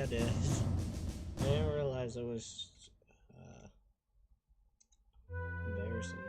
did. I didn't realize it was embarrassing.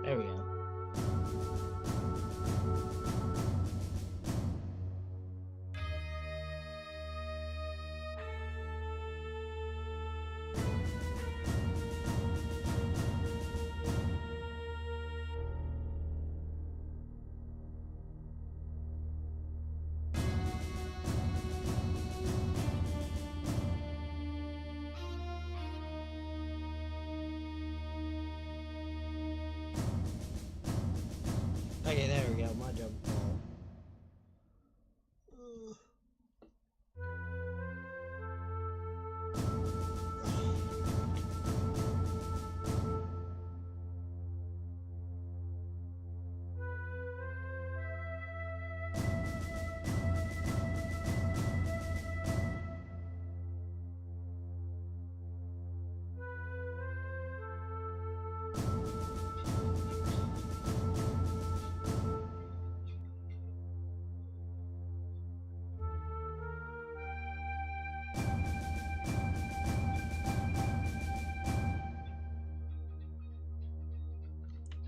There we go. Okay, there we go, my jump ball.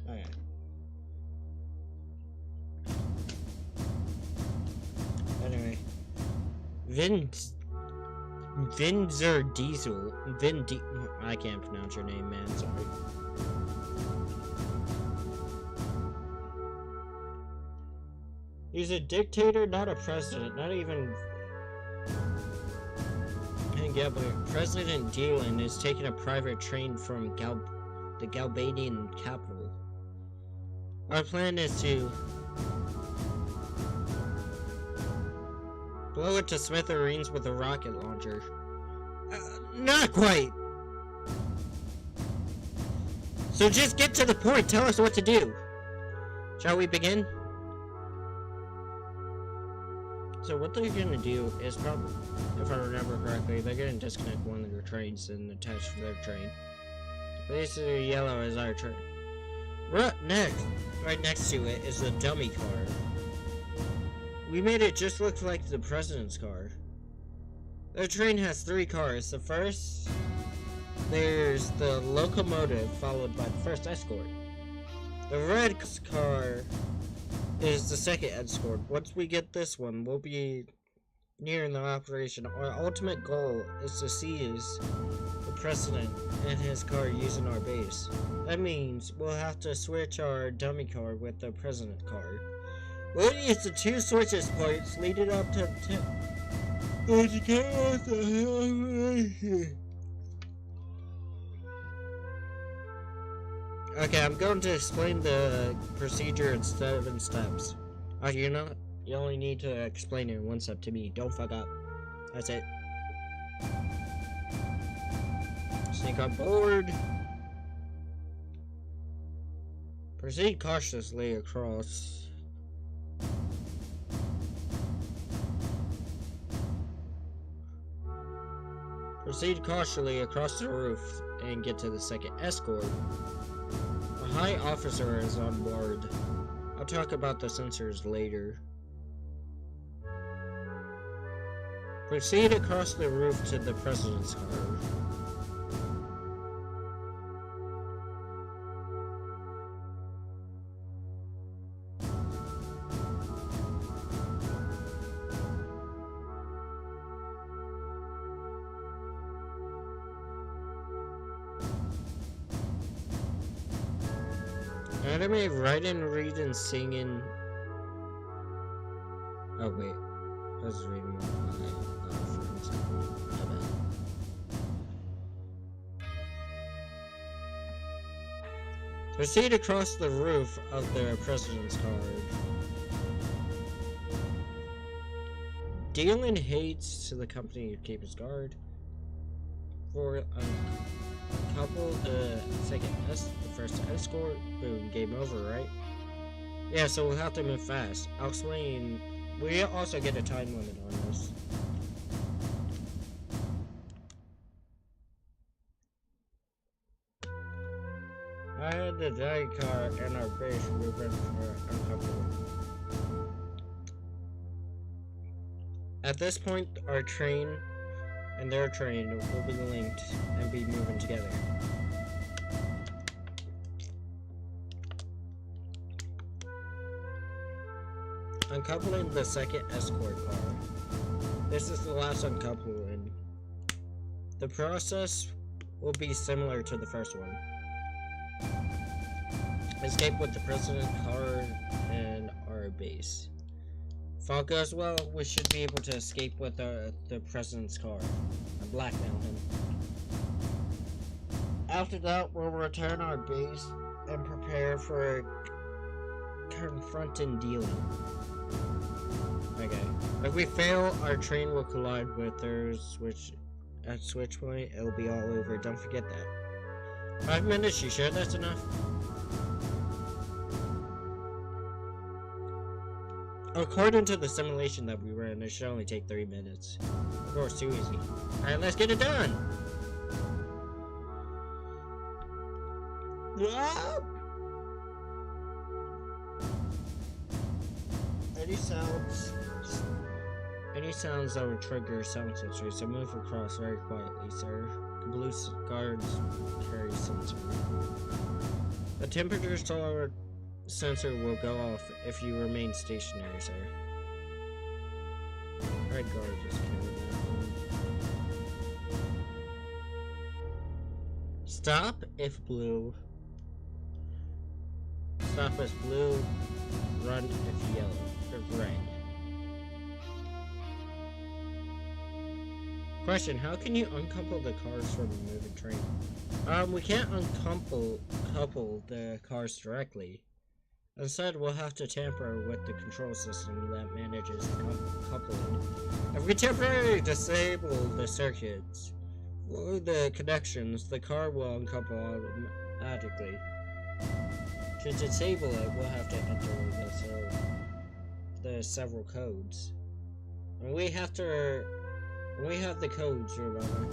Okay. Anyway, Vinzer Diesel. I can't pronounce your name, man. Sorry. He's a dictator, not a president. Not even. Yeah, but President Dylan is taking a private train from the Galbadian capital. Our plan is to blow it to smithereens with a rocket launcher. Not quite! So just get to the point, tell us what to do! Shall we begin? So what they're gonna do is probably, if I remember correctly, they're gonna disconnect one of their trains and attach to their train. Basically, yellow is our train. Right next to it is the dummy car. We made it just look like the president's car. The train has 3 cars. The first, there's the locomotive, followed by the first escort. The red car is the second escort. Once we get this one, we'll be nearing the operation. Our ultimate goal is to seize the president and his car using our base. That means we'll have to switch our dummy car with the president car. We'll use the 2 switches points leading up to Okay, I'm going to explain the procedure in 7 steps. You know, you only need to explain it in 1 step to me. Don't fuck up. That's it. Sneak on board. Proceed cautiously across. Proceed cautiously across the roof and get to the second escort. A high officer is on board. I'll talk about the sensors later. Proceed across the roof to the president's car. Anime writing, reading, singing. Oh wait, I was reading Proceed across the roof of the president's car. Dealing hates to the company to keep his guard. For a couple, the first escort. Boom, game over, right? Yeah, so we'll have to move fast. I'll explain. We also get a time limit on this. I had the giant car and our base movement for uncomfortable. At this point, our train and their train will be linked and be moving together. Uncoupling the second escort car. This is the last uncoupling. The process will be similar to the first one. Escape with the president car and our base. If all goes well, we should be able to escape with the president's car and blackmail him. After that, we'll return our base and prepare for confronting dealing. Okay. If we fail, our train will collide with their switch at switch point. It'll be all over. Don't forget that. 5 minutes, you sure that's enough? According to the simulation that we ran, it should only take 3 minutes. Of course, too easy. Alright, let's get it done! Ah! Any sounds that will trigger sound sensors, so move across very quietly, sir. The blue guards carry sensor. The temperature sensor will go off if you remain stationary, sir. Red guard just carry that. Stop if blue. Stop if blue. Run if yellow. Or red. Question, how can you uncouple the cars from a moving train? We can't uncouple the cars directly. Instead, we'll have to tamper with the control system that manages the coupling. If we temporarily disable the circuits or the connections, the car will uncouple automatically. To disable it, we'll have to enter the several codes. And we have the codes, remember.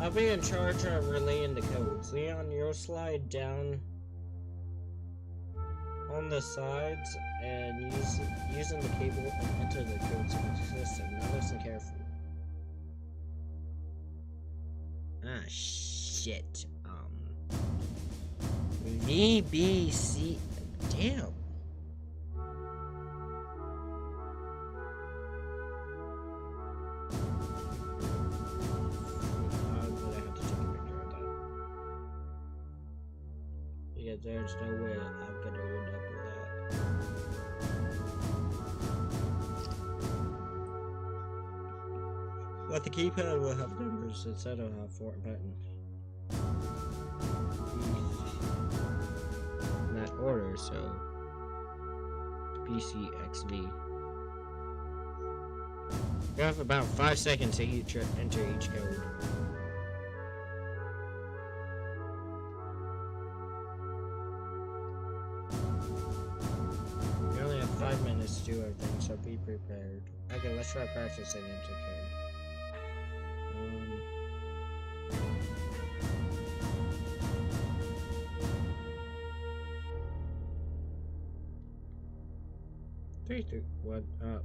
I'll be in charge of relaying the codes. Leon, you'll slide down on the sides and using the cable and enter the codes in the system. Now listen carefully. Ah, shit. VBC. Damn. There's no way I'm gonna end up with that. But the keypad will have numbers instead of have 4 buttons. In that order, so BCXV. You have about 5 seconds to enter each code. Do everything, so be prepared. Okay, let's try practicing into code. 3, 2, 1, up.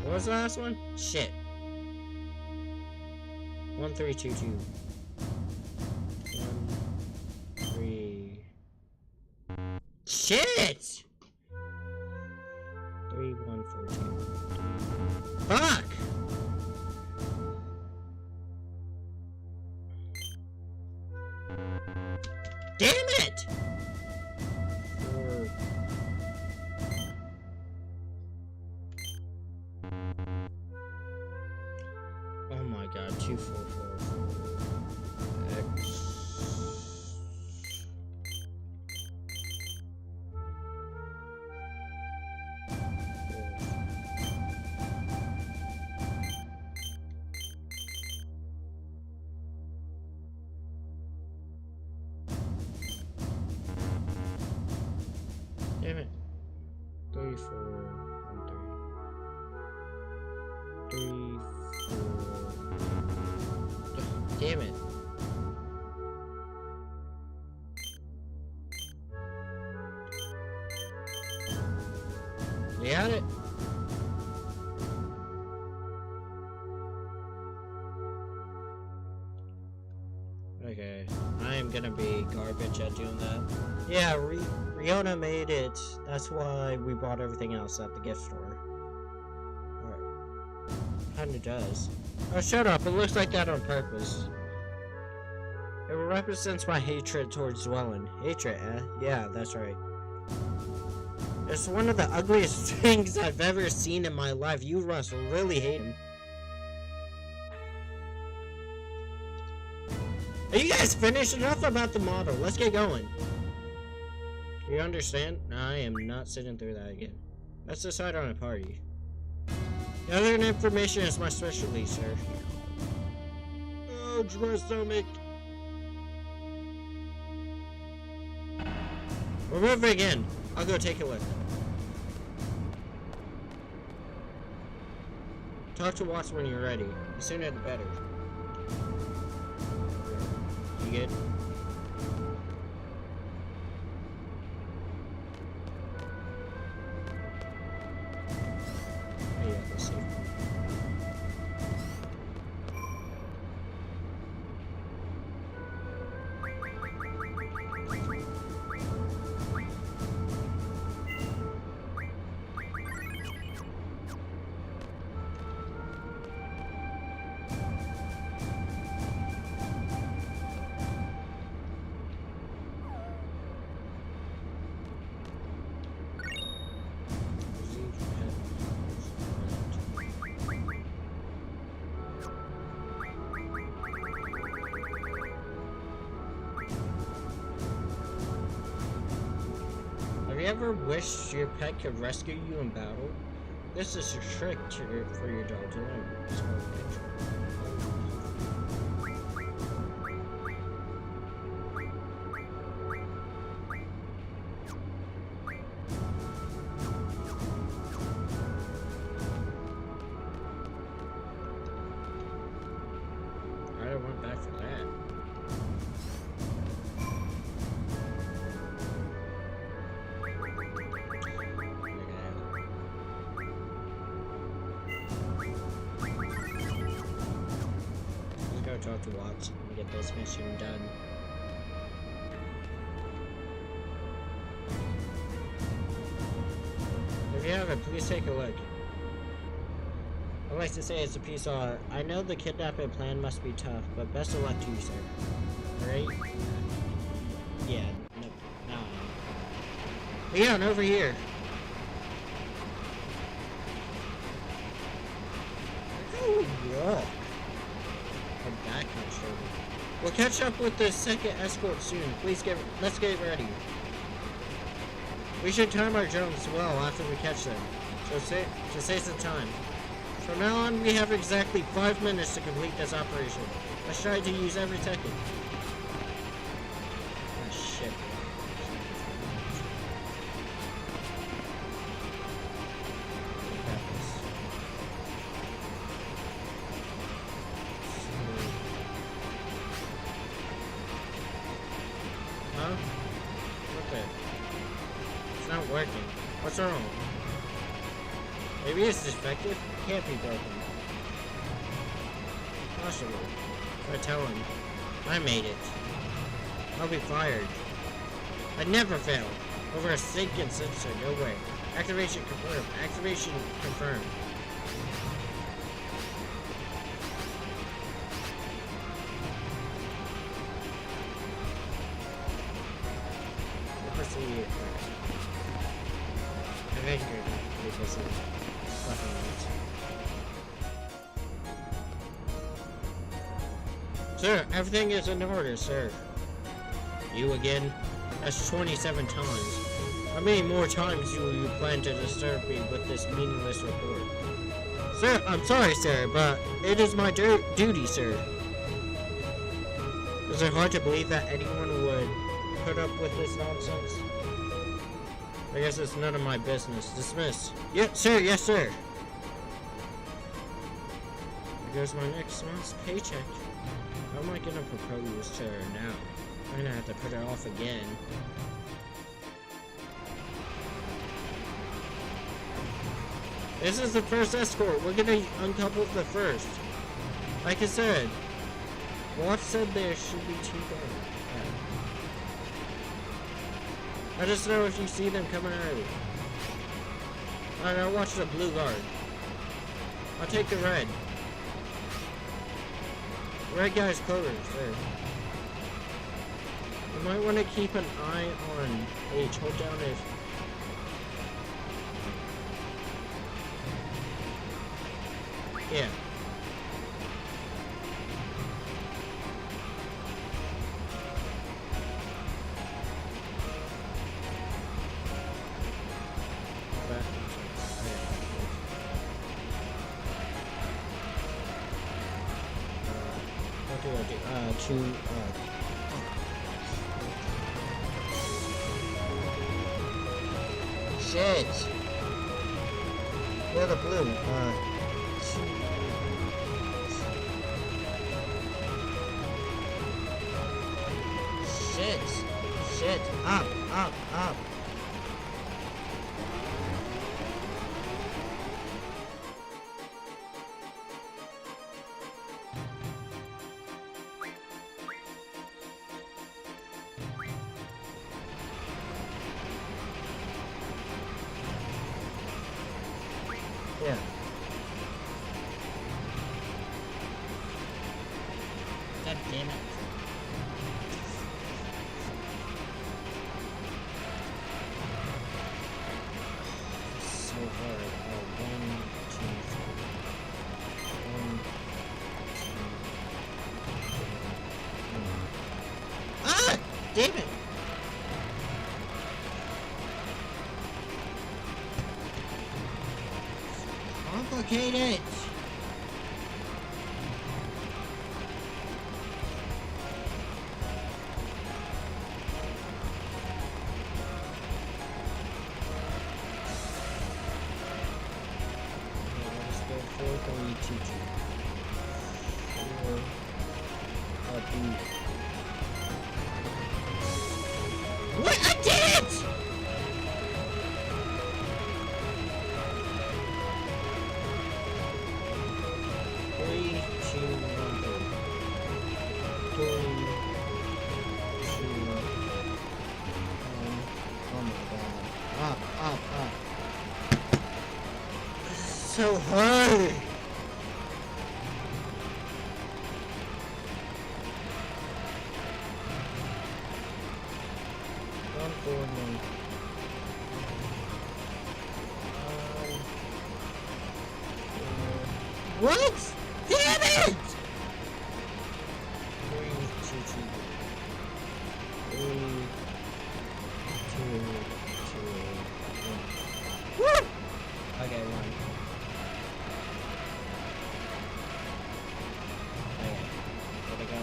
What was the last one? Shit. 1, 3, 2, 2. 1, 3. Shit! 3, 1, 4, 2. Fuck! Damn it! 4. Oh my god, 2, 4, 4, 4. X. Damn it. 3, 4, 1, 3. 3, 4. Damn it. You got it? Okay. I am gonna be garbage at doing that. Yeah, Riona made it. That's why we bought everything else at the gift store. Alright. Kinda does. Oh, shut up. It looks like that on purpose. It represents my hatred towards Dwellin. Hatred, eh? Yeah, that's right. It's one of the ugliest things I've ever seen in my life. You must really hate him. Are you guys finished? Enough about the model. Let's get going. Do you understand? I am not sitting through that again. Let's decide on a party. Gathering information is my specialty, sir. Oh, my stomach. We're moving in. I'll go take a look. Talk to Watts when you're ready. The sooner the better. You good? Oh, yeah, let's see. Have you ever wished your pet could rescue you in battle? This is a trick for your dog to learn. It's called nature. I don't want back for that. Talk to Watts and get this mission done. If you haven't, please take a look. I'd like to say it's a piece of art. I know the kidnapping plan must be tough, but best of luck to you, sir. Alright? Yeah, no. Leon, over here. Oh, yeah. Back We'll catch up with the second escort soon. Let's get ready. We should time our drones well after we catch them, to save some time. From now on, we have exactly 5 minutes to complete this operation. Let's try to use every second. Oh shit. Huh? What's wrong? Maybe it's defective? It can't be broken. Possible. If I tell him, I made it. I'll be fired. I never fail. Over a sinking sensor, no way. Activation confirmed. Activation confirmed. Let's see. I think because of Sir, everything is in order, sir. You again? That's 27 times. How many more times do you plan to disturb me with this meaningless report? Sir, I'm sorry, sir, but it is my duty, sir. Is it hard to believe that anyone would put up with this nonsense? I guess it's none of my business. Dismissed. Yes, sir, yes, sir. Here goes my next month's paycheck. How am I gonna propose to her now? I'm gonna have to put her off again. This is the first escort. We're gonna uncouple the first. Like I said, Watch said there should be 2 guards. I just know if you see them coming early. Alright, I'll watch the blue guard. I'll take the red. Red guy's closed there. You might want to keep an eye on H. Hold down if. Yeah. Shit. Where the blue? Shit. Up. Yeah. God damn it. So hard. 1, 2, 3. 1, 2, 3. Ah! Damn it! Complicated! What? I did it! Three, two, one, go. 3, 2, 1. Oh my god. Up. So hard! What? Damn it! 3, 2, 3, 2, 1. Woo! Okay, 1. Okay, here we go.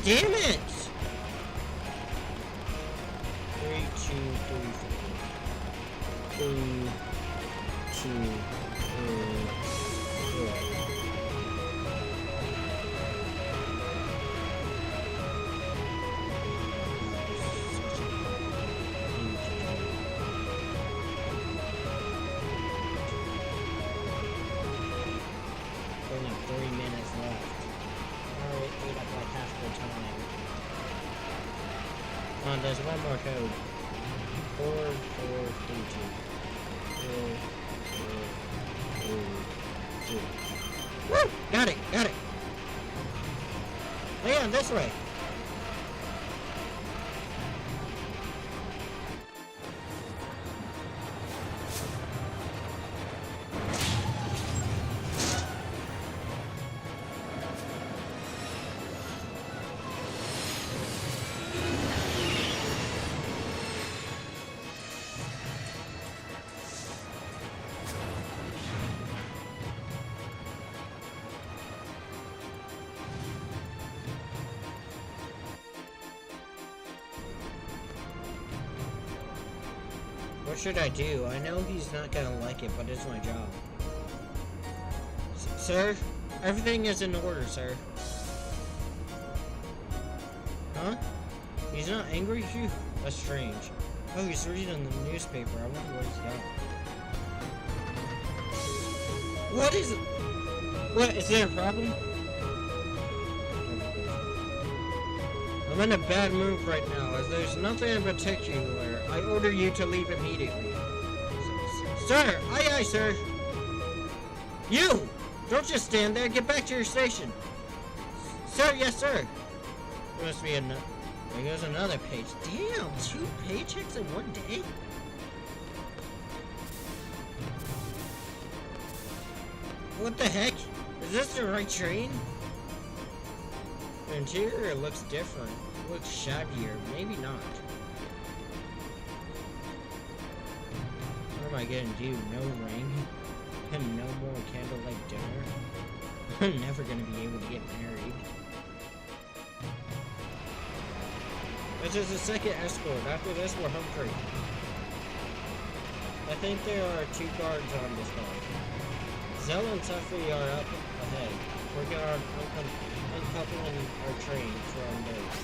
Damn it! 3, 2, 3, 4. 3, 2, 3, 4. Only 3 minutes left. Already ate up like half the time. Come on, there's one more code. 4, 4, 3, 2. 4, 4, 3, 2. Woo! Got it! Got it! Leon, this way! What should I do? I know he's not gonna like it, but it's my job. Sir? Everything is in order, sir. Huh? He's not angry at you? That's strange. Oh, he's reading the newspaper. I wonder what he's got. What is it? What? Is there a problem? I'm in a bad mood right now, as there's nothing in particular. I order you to leave immediately. Sir! Aye, aye, sir! You! Don't just stand there, get back to your station! Sir, yes, sir! There must be another. There goes another page. Damn, 2 paychecks in one day? What the heck? Is this the right train? The interior looks different. It looks shabbier. Maybe not. What am I gonna do? No ring? And no more candlelight dinner? I'm never gonna be able to get married. This is the second escort. After this, we're home free. I think there are 2 guards on this car. Zell and Tuffy are up ahead, working on uncoupling our train from those.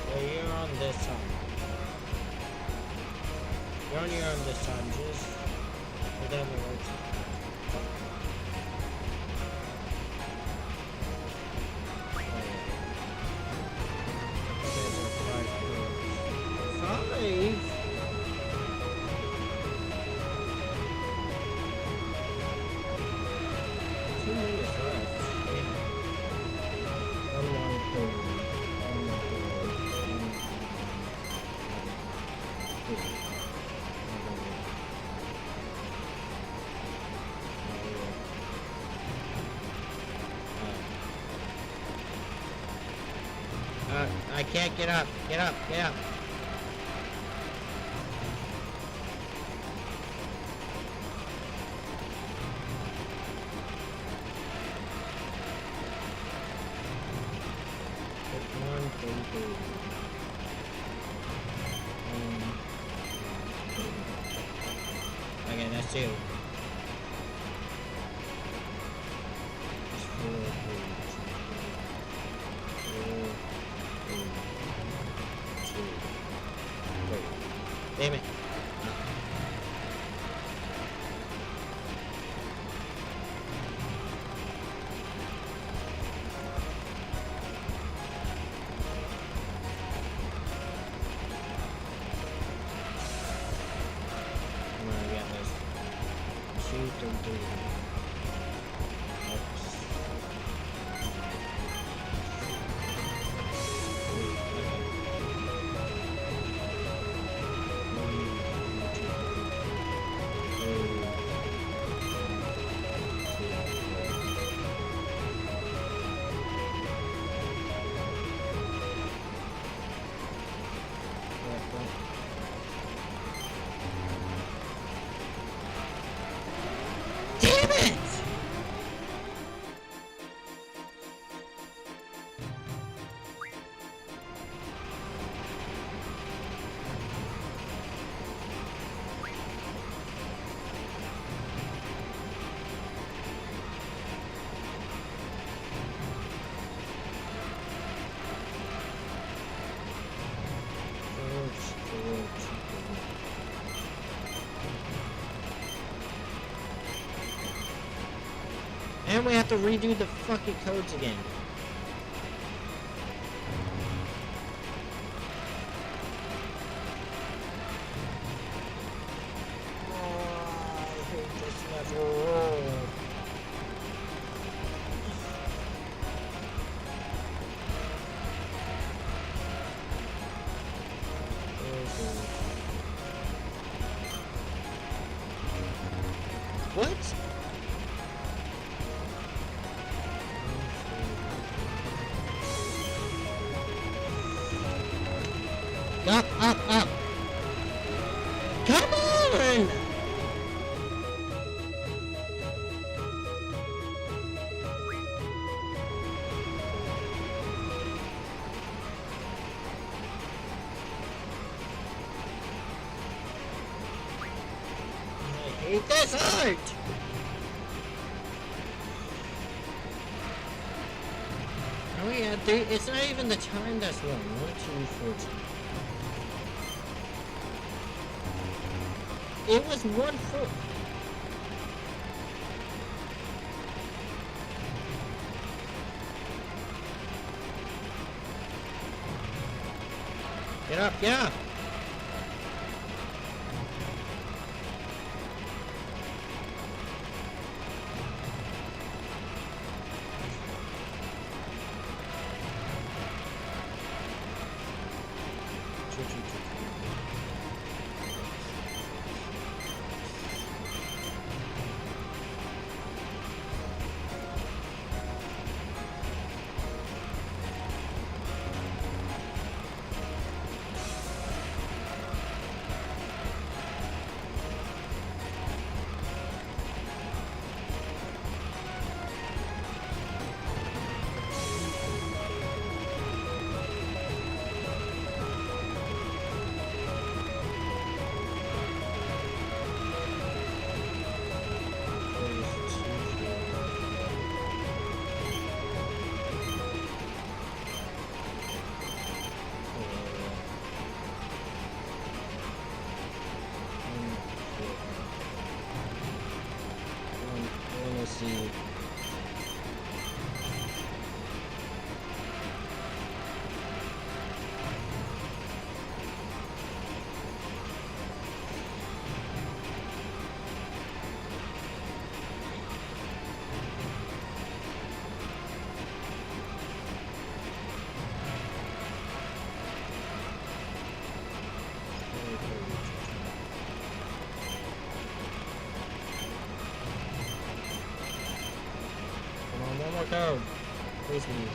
Well, you're on this time. You're on your own this time, just go down the right side. I can't get up. Get up. Get up. Okay, that's 2. Damn it. Come on, we got this. 2, 3, 3. And we have to redo the fucking codes again. Oh, I hate this level. What? Up, up, up! Come on! I hate this art! Oh yeah, it's not even the time that's wrong. 1, 2, 14. It was 1, 4. Get up, get up! See. One more code. Please be easy.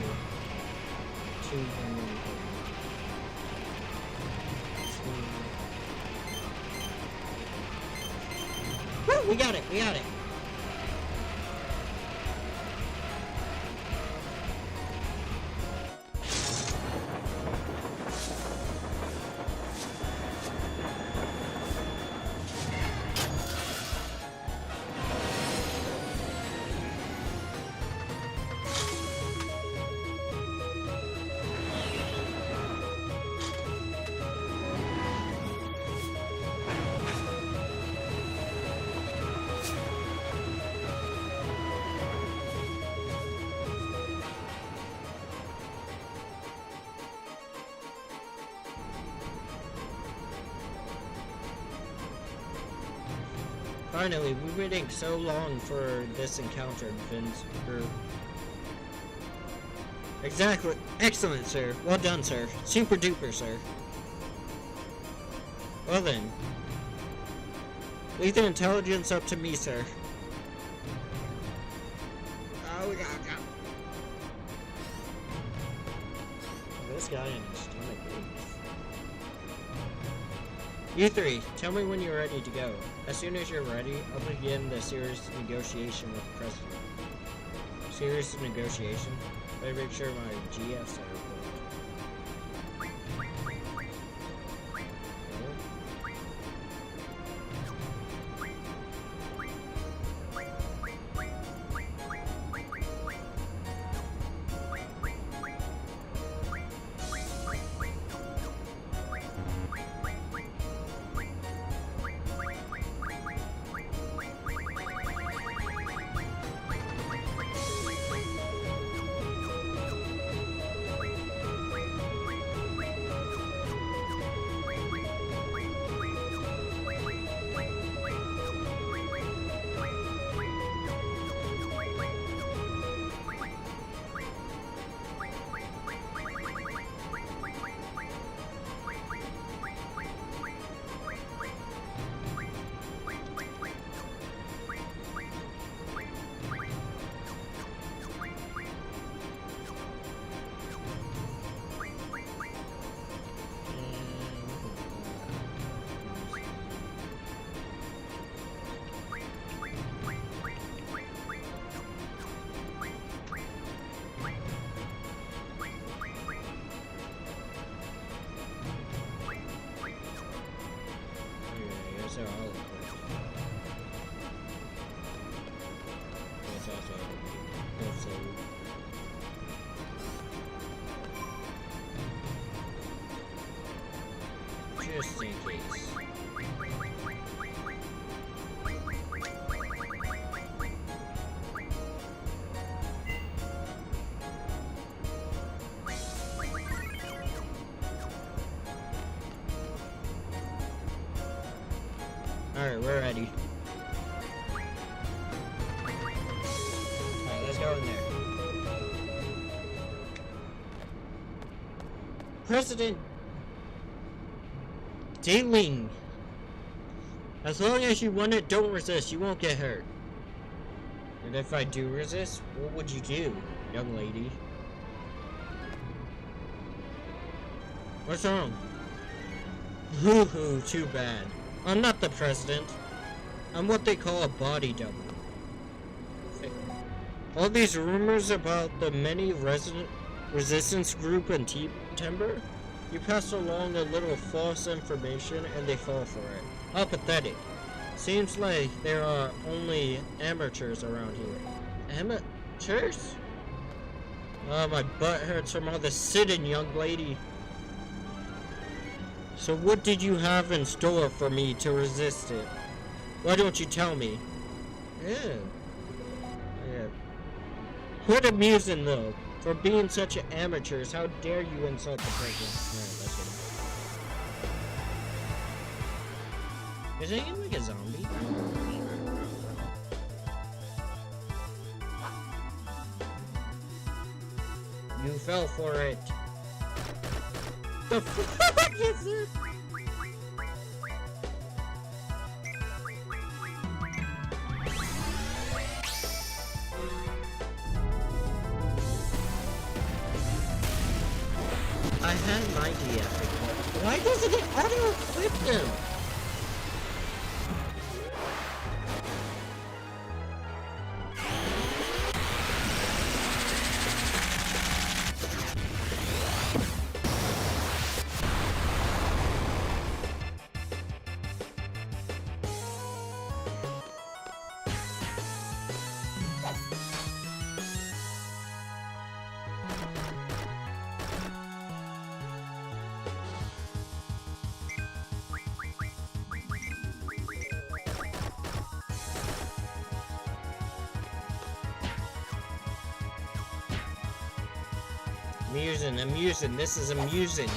2, 1, 1, 2. Woo! We got it! We got it! Finally, we've been waiting so long for this encounter, Vince. Exactly. Excellent, sir. Well done, sir. Super duper, sir. Well then. Leave the intelligence up to me, sir. Oh, we got go. This guy in his stomach aches. You three, tell me when you're ready to go. As soon as you're ready, I'll begin the serious negotiation with the president. Serious negotiation? Better make sure my GFs are report. Let's see. Just in case. Alright, we're ready. Alright, let's go in there. President Dealing. As long as you want it, don't resist. You won't get hurt. And if I do resist, what would you do, young lady? What's wrong? Hoo-hoo, too bad. I'm not the president. I'm what they call a body double. All these rumors about the many resistance group in Timber? You pass along a little false information and they fall for it. How pathetic. Seems like there are only amateurs around here. Amateurs? Oh, my butt hurts from all the sitting, young lady. So what did you have in store for me to resist it? Why don't you tell me? Yeah. Quite amusing though. For being such amateurs, how dare you insult the president? Alright, let's get him. Is he like a zombie? You fell for it. The fuck is this? I had an idea. Why doesn't it auto-equip them? Amusing, this is amusing.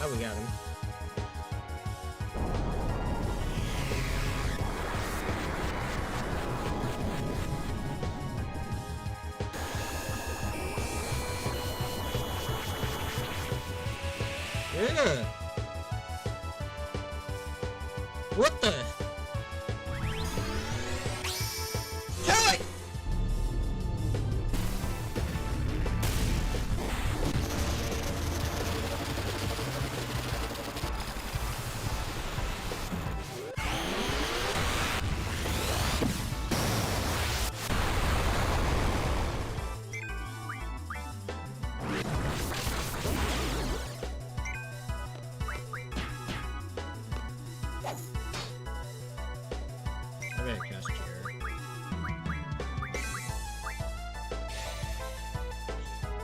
Oh, we got him. Yeah. What the? Kill it!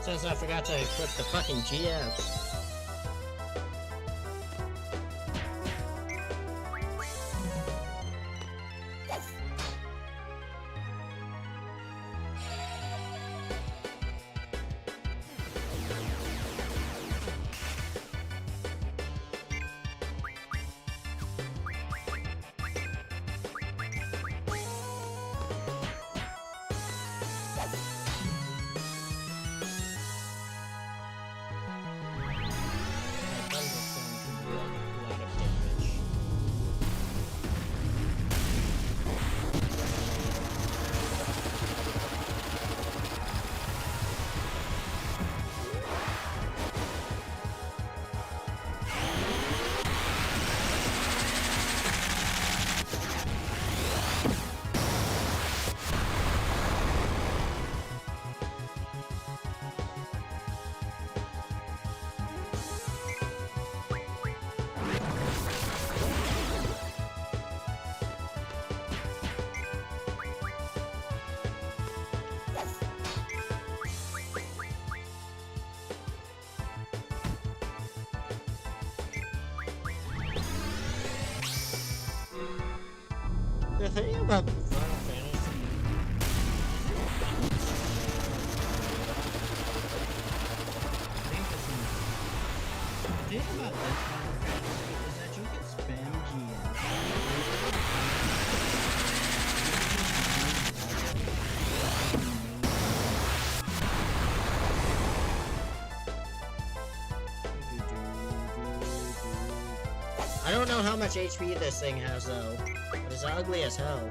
Since I forgot to equip the fucking GFs. thing about Final Fantasy. The thing about this Final Fantasy is that you can spam GS. I don't know how much HP this thing has though, but it's ugly as hell.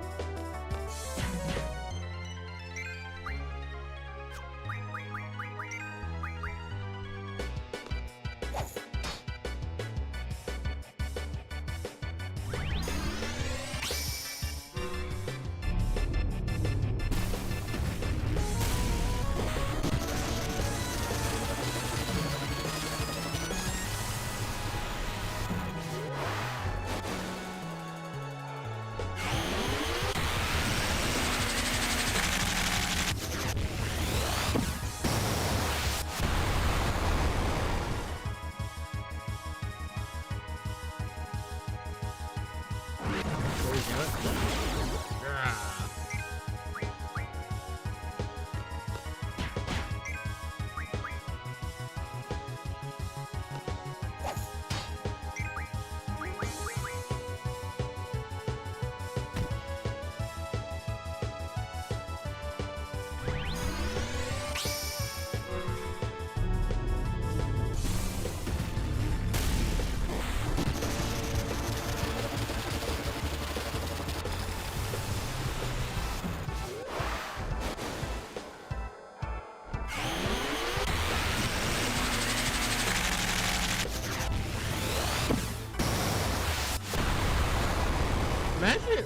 Imagine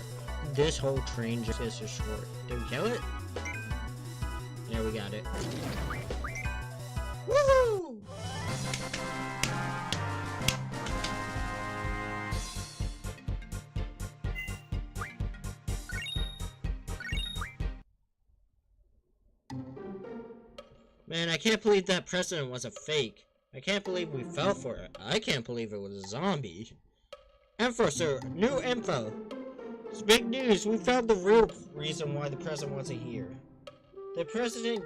this whole train just is short. Did we kill it? Yeah, we got it. Woohoo! Man, I can't believe that president was a fake. I can't believe we fell for it. I can't believe it was a zombie. Info, sir. New info. It's big news. We found the real reason why the president wasn't here. The president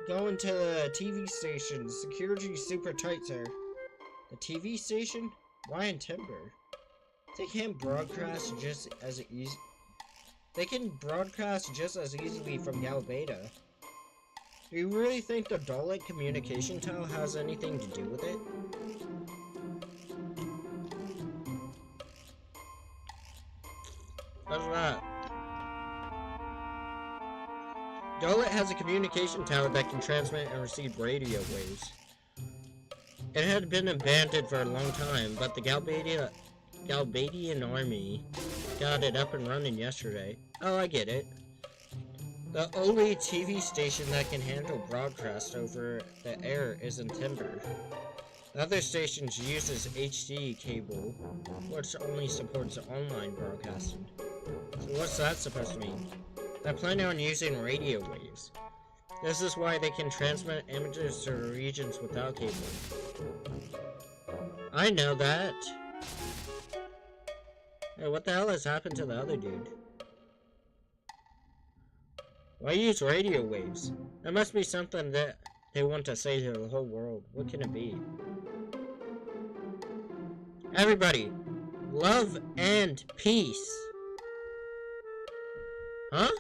going to the TV station. Security super tight, sir. The TV station? Why in Timber? They can't broadcast just as easy. They can broadcast just as easily from Galbeta. Do you really think the Dalek communication tower has anything to do with it? What's that? Dalek has a communication tower that can transmit and receive radio waves. It had been abandoned for a long time, but the Galbadian army got it up and running yesterday. Oh, I get it. The only TV station that can handle broadcast over the air is in Timber. The other stations uses HD cable, which only supports online broadcasting. So what's that supposed to mean? They're planning on using radio waves. This is why they can transmit images to regions without cable. I know that. Hey, what the hell has happened to the other dude? Why use radio waves? There must be something that they want to say to the whole world. What can it be? Everybody, love and peace. Huh?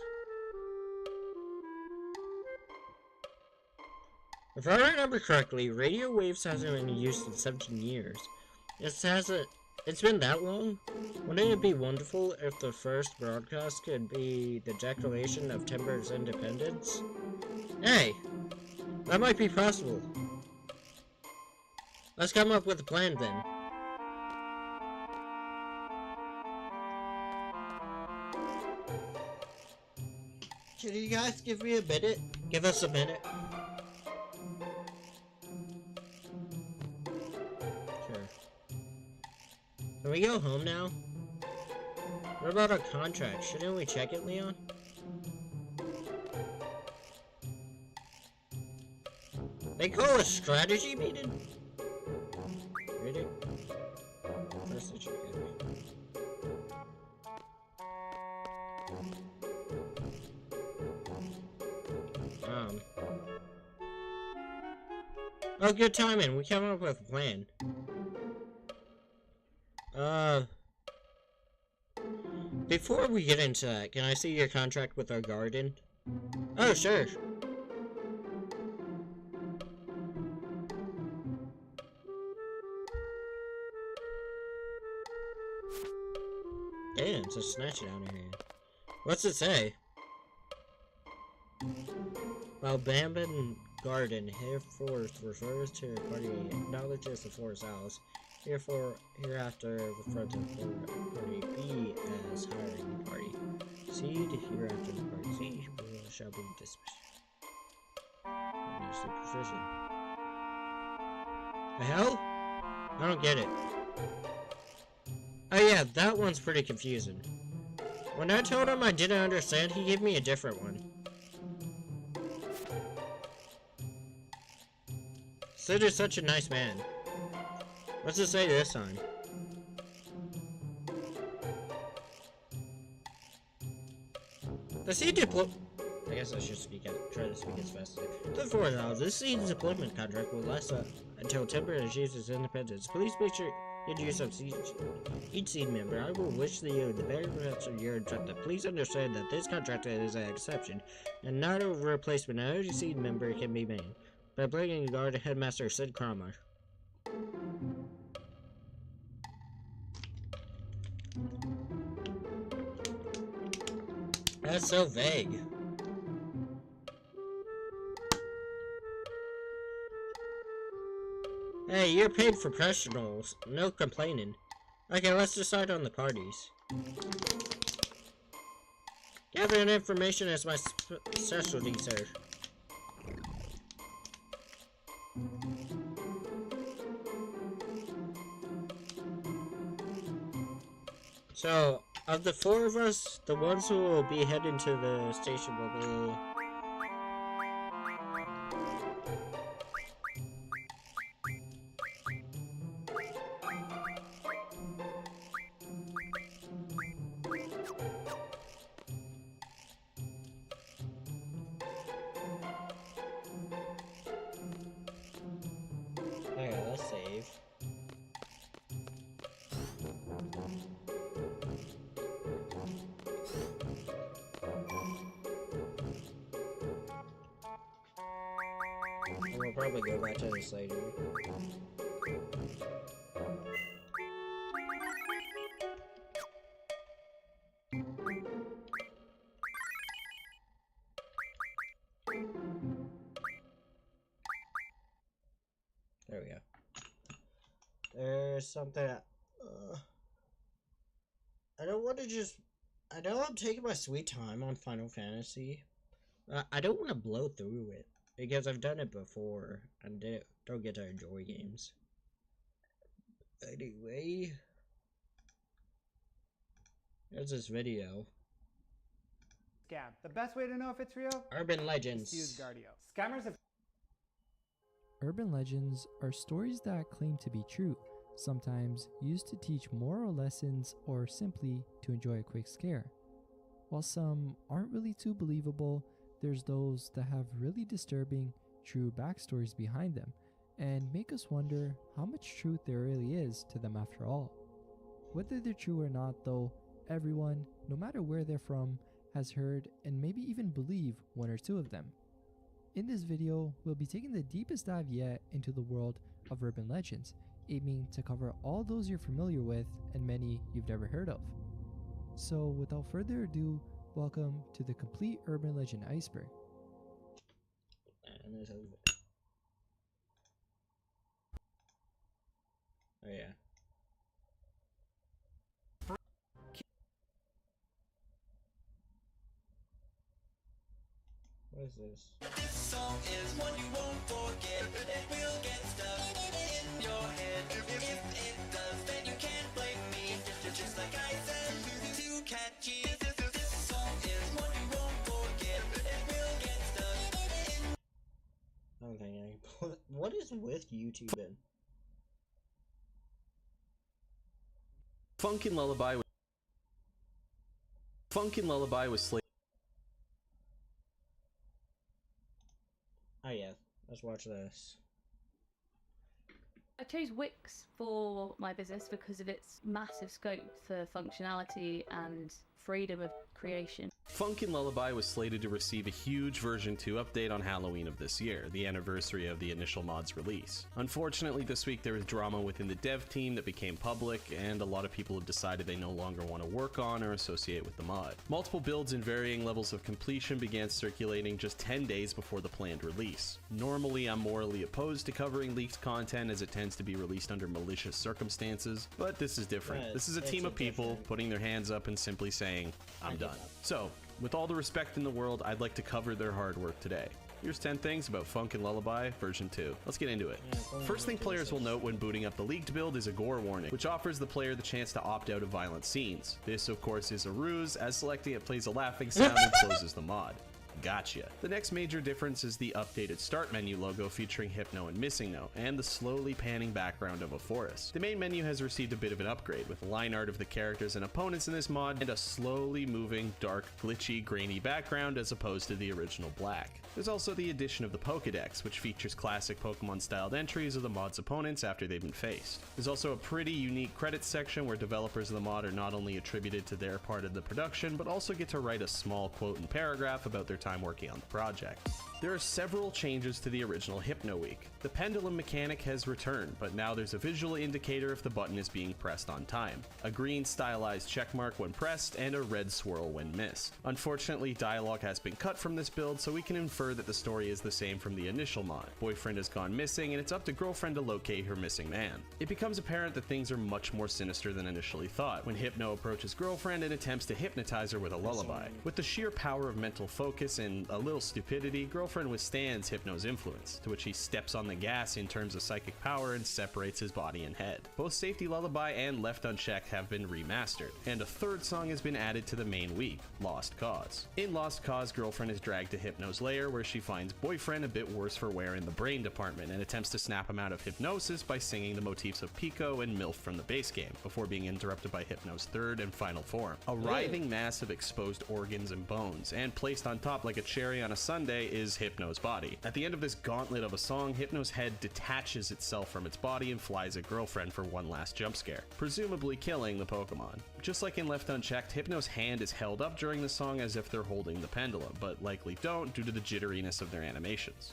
If I remember correctly, radio waves hasn't been used in 17 years. It's been that long? Wouldn't it be wonderful if the first broadcast could be the declaration of Timber's independence? Hey! That might be possible. Let's come up with a plan then. Can you guys give me a minute? Give us a minute. Can we go home now? What about our contract? Shouldn't we check it, Leon? They call a strategy meeting? Really? First to check it. Oh, good timing. We came up with a plan. Before we get into that, can I see your contract with our garden? Oh, sure. Damn, so snatch it out of here. What's it say? While Bambin Garden herefore refers to a party acknowledges the forest house, hereafter refer to the party B as hiring party. Seed hereafter the party C shall be dismissed. Supervision. The hell? I don't get it. Oh yeah, that one's pretty confusing. When I told him I didn't understand, he gave me a different one. Sid is such a nice man. What's it say this time? The seed deployment. I guess I should try to speak as fast as I can. To the forest house, this seed's deployment contract will last until Timber achieves its independence. Please make sure you use of each seed member. I will wish you the very best of your objective. Please understand that this contract is an exception and not a replacement. Every seed member can be made by bringing guard headmaster Sid Cromer. That's so vague. Hey, you're paid for professionals. No complaining. Okay, let's decide on the parties. Gathering information is my specialty, sir. So, of the four of us, the ones who will be heading to the station will be... Okay, let's save. And we'll probably go back to this later. There we go. There's something I don't want to just... I know I'm taking my sweet time on Final Fantasy. I don't want to blow through it, because I've done it before, and don't get to enjoy games. Anyway... There's this video. Scam. The best way to know if it's real? Urban Legends. Use Guardio. Scammers have... Urban legends are stories that claim to be true, sometimes used to teach moral lessons or simply to enjoy a quick scare. While some aren't really too believable, there's those that have really disturbing, true backstories behind them, and make us wonder how much truth there really is to them after all. Whether they're true or not though, everyone, no matter where they're from, has heard and maybe even believe one or two of them. In this video, we'll be taking the deepest dive yet into the world of urban legends, aiming to cover all those you're familiar with and many you've never heard of. So without further ado, welcome to the complete urban legend iceberg. And there's a... Oh yeah. What is this? This song is one you won't forget. It will get stuck in your head. If it does, then you can't blame me. Just like I said, too catchy. This song is one you won't forget. It will get stuck in... I don't think I can... What is with YouTubing? Funkin' Lullaby was Slade. Oh yeah, let's watch this. I chose Wix for my business because of its massive scope for functionality and freedom of creation. Funkin' Lullaby was slated to receive a huge version 2 update on Halloween of this year, the anniversary of the initial mod's release. Unfortunately, this week there was drama within the dev team that became public, and a lot of people have decided they no longer want to work on or associate with the mod. Multiple builds in varying levels of completion began circulating just 10 days before the planned release. Normally, I'm morally opposed to covering leaked content as it tends to be released under malicious circumstances, but this is different. Right, This is a it's team of people different. putting their hands up and simply saying, I'm I done. give up. So, with all the respect in the world, I'd like to cover their hard work today. Here's 10 things about Funkin' Lullaby version 2. Let's get into it. First thing players will note when booting up the leaked build is a gore warning, which offers the player the chance to opt out of violent scenes. This, of course, is a ruse, as selecting it plays a laughing sound and closes the mod. Gotcha. The next major difference is the updated start menu logo featuring Hypno and Missing No, and the slowly panning background of a forest. The main menu has received a bit of an upgrade, with line art of the characters and opponents in this mod, and a slowly moving, dark, glitchy, grainy background as opposed to the original black. There's also the addition of the Pokédex, which features classic Pokemon-styled entries of the mod's opponents after they've been faced. There's also a pretty unique credits section where developers of the mod are not only attributed to their part of the production, but also get to write a small quote and paragraph about their time working on the project. There are several changes to the original Hypno Week. The pendulum mechanic has returned, but now there's a visual indicator if the button is being pressed on time, a green stylized checkmark when pressed, and a red swirl when missed. Unfortunately, dialogue has been cut from this build, so we can infer that the story is the same from the initial mod. Boyfriend has gone missing, and it's up to girlfriend to locate her missing man. It becomes apparent that things are much more sinister than initially thought when Hypno approaches girlfriend and attempts to hypnotize her with a lullaby. With the sheer power of mental focus and a little stupidity, girlfriend withstands Hypno's influence, to which he steps on the gas in terms of psychic power and separates his body and head. Both Safety Lullaby and Left Unchecked have been remastered, and a third song has been added to the main week, Lost Cause. In Lost Cause, girlfriend is dragged to Hypno's lair, where she finds boyfriend a bit worse for wear in the brain department and attempts to snap him out of hypnosis by singing the motifs of Pico and MILF from the base game, before being interrupted by Hypno's third and final form. A writhing mass of exposed organs and bones, and placed on top like a cherry on a sundae is Hypno's body. At the end of this gauntlet of a song, Hypno's head detaches itself from its body and flies at girlfriend for one last jump scare, presumably killing the Pokemon. Just like in Left Unchecked, Hypno's hand is held up during the song as if they're holding the pendulum, but likely don't due to the jitteriness of their animations.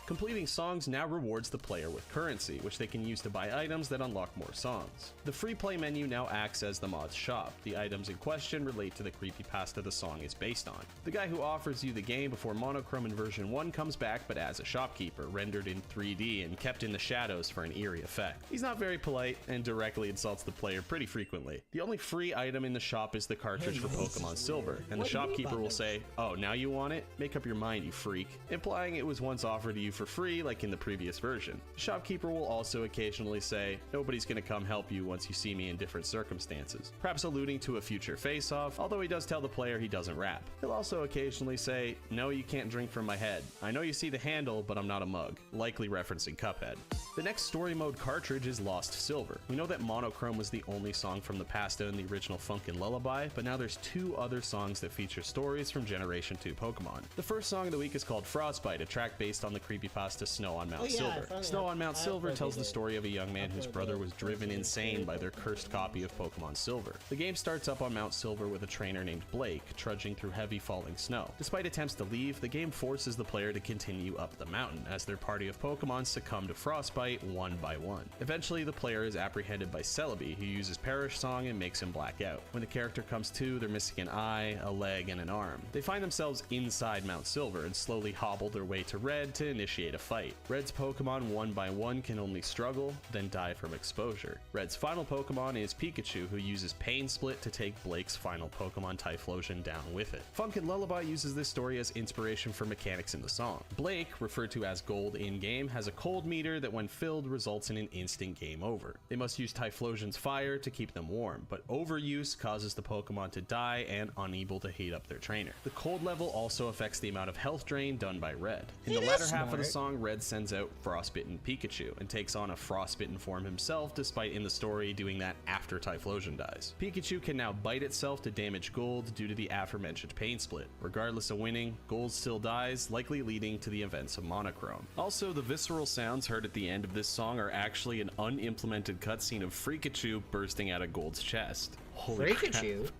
Completing songs now rewards the player with currency, which they can use to buy items that unlock more songs. The free play menu now acts as the mod's shop. The items in question relate to the creepypasta the song is based on. The guy who offers you the game before Monochrome in version 1 comes back, but as a shopkeeper, rendered in 3D and kept in the shadows for an eerie effect. He's not very polite and directly insults the player pretty frequently. The only free item in the shop is the cartridge for Pokemon Silver, and the shopkeeper will say, "Oh, now you want it? Make up your mind, you freak," implying it was once offered to you for free like in the previous version. The shopkeeper will also occasionally say, "Nobody's gonna come help you once you see me in different circumstances," perhaps alluding to a future face-off, although he does tell the player he doesn't rap. He'll also occasionally say, "No, you can't drink from my head. I know you see the handle, but I'm not a mug," likely referencing Cuphead. The next story mode cartridge is Lost Silver. We know that Monochrome was the only song from the pasta in the original Funkin' Lullaby, but now there's 2 other songs that feature stories from Generation 2 Pokemon. The first song of the week is called Frostbite, a track based on the creepypasta Snow on Mount Silver. Snow on Mount Silver tells the story of a young man whose brother was driven insane by their cursed copy of Pokemon Silver. The game starts up on Mount Silver with a trainer named Blake, trudging through heavy falling snow. Despite attempts to leave, the game forces the player to continue up the mountain, as their party of Pokemon succumb to frostbite one by one. Eventually, the player is apprehended by Celebi, who uses Perish Song and makes him black out. When the character comes to, they're missing an eye, a leg, and an arm. They find themselves inside Mount Silver and slowly hobble their way to Red to initiate a fight. Red's Pokemon one by one can only struggle, then die from exposure. Red's final Pokemon is Pikachu, who uses Pain Split to take Blake's final Pokemon Typhlosion down with it. Funkin' Lullaby uses this story as inspiration for mechanics in the song. Blake, referred to as Gold in-game, has a cold meter that when filled results in an instant game over. They must use Typhlosion's fire to keep them warm, but overuse causes the Pokemon to die and unable to heat up their trainer. The cold level also affects the amount of health drain done by Red. In the latter half of the song, Red sends out Frostbitten Pikachu and takes on a Frostbitten form himself, despite in the story doing that after Typhlosion dies. Pikachu can now bite itself to damage Gold due to the aforementioned pain split. Regardless of winning, Gold still dies, likely leading to the events of Monochrome. Also, the visceral sounds heard at the end of this song are actually an unimplemented cutscene of Freakachu bursting out of Gold's chest. Holy Freakachu?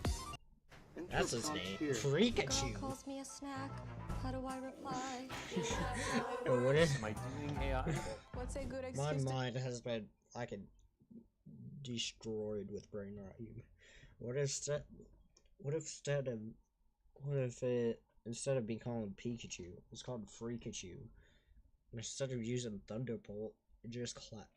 That's his name. Freakachu. Girl calls me a snack. How do I reply? What is Am I doing AI? What's a good my excuse to mind has been like destroyed with brain rot. What if it instead of being called Pikachu, it's called Freakachu? And instead of using Thunderbolt, it just clap.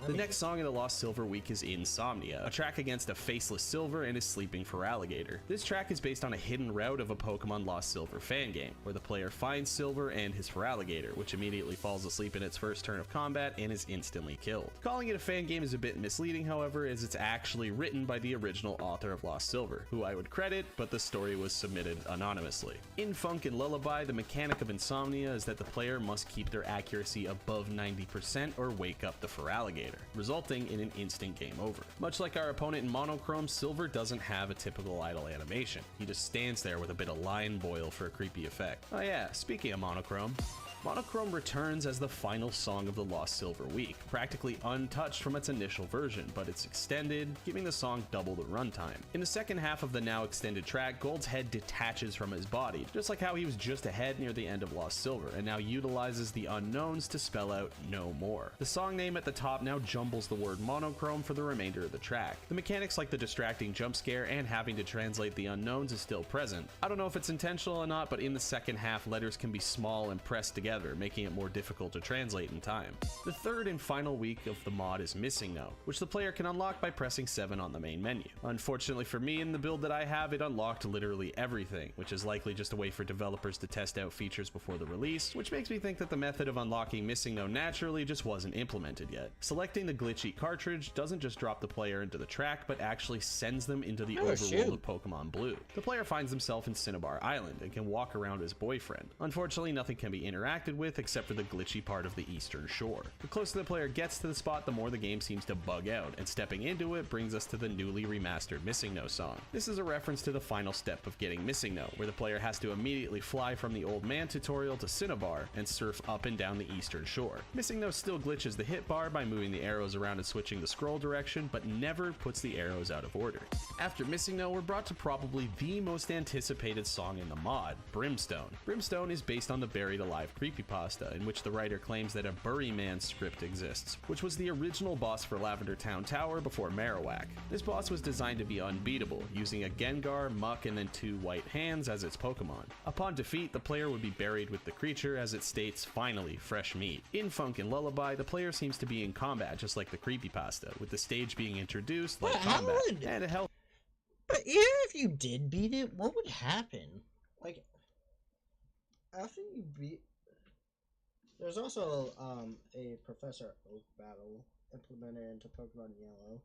The next song in the Lost Silver week is Insomnia, a track against a faceless Silver and his sleeping Feraligatr. This track is based on a hidden route of a Pokemon Lost Silver fan game, where the player finds Silver and his Feraligatr, which immediately falls asleep in its first turn of combat and is instantly killed. Calling it a fan game is a bit misleading, however, as it's actually written by the original author of Lost Silver, who I would credit, but the story was submitted anonymously. In Funk and Lullaby, the mechanic of Insomnia is that the player must keep their accuracy above 90% or wake up the Feraligatr, resulting in an instant game over. Much like our opponent in Monochrome, Silver doesn't have a typical idle animation. He just stands there with a bit of line boil for a creepy effect. Oh yeah, speaking of Monochrome, Monochrome returns as the final song of the Lost Silver week, practically untouched from its initial version, but it's extended, giving the song double the runtime. In the second half of the now extended track, Gold's head detaches from his body, just like how he was just a head near the end of Lost Silver, and now utilizes the unknowns to spell out no more. The song name at the top now jumbles the word monochrome for the remainder of the track. The mechanics like the distracting jump scare and having to translate the unknowns is still present. I don't know if it's intentional or not, but in the second half, letters can be small and pressed together, making it more difficult to translate in time. The third and final week of the mod is Missing No, which the player can unlock by pressing 7 on the main menu. Unfortunately for me, in the build that I have, it unlocked literally everything, which is likely just a way for developers to test out features before the release, which makes me think that the method of unlocking Missing No naturally just wasn't implemented yet. Selecting the glitchy cartridge doesn't just drop the player into the track, but actually sends them into the overworld of Pokemon Blue. The player finds himself in Cinnabar Island and can walk around as Boyfriend. Unfortunately, nothing can be interacted with except for the glitchy part of the eastern shore. The closer the player gets to the spot, the more the game seems to bug out, and stepping into it brings us to the newly remastered Missing No song. This is a reference to the final step of getting Missing No, where the player has to immediately fly from the Old Man tutorial to Cinnabar and surf up and down the eastern shore. Missing No still glitches the hit bar by moving the arrows around and switching the scroll direction, but never puts the arrows out of order. After Missing No, we're brought to probably the most anticipated song in the mod, Brimstone. Brimstone is based on the Buried Alive creepypasta, in which the writer claims that a Buryman script exists, which was the original boss for Lavender Town Tower before Marowak. This boss was designed to be unbeatable, using a Gengar, Muck, and then 2 white hands as its Pokemon. Upon defeat, the player would be buried with the creature, as it states, "Finally, fresh meat." In Funk and Lullaby, the player seems to be in combat just like the creepypasta, with the stage being introduced like combat, and a health. But even if you did beat it, what would happen? Like, after you beat... There's also a Professor Oak battle implemented into Pokemon Yellow.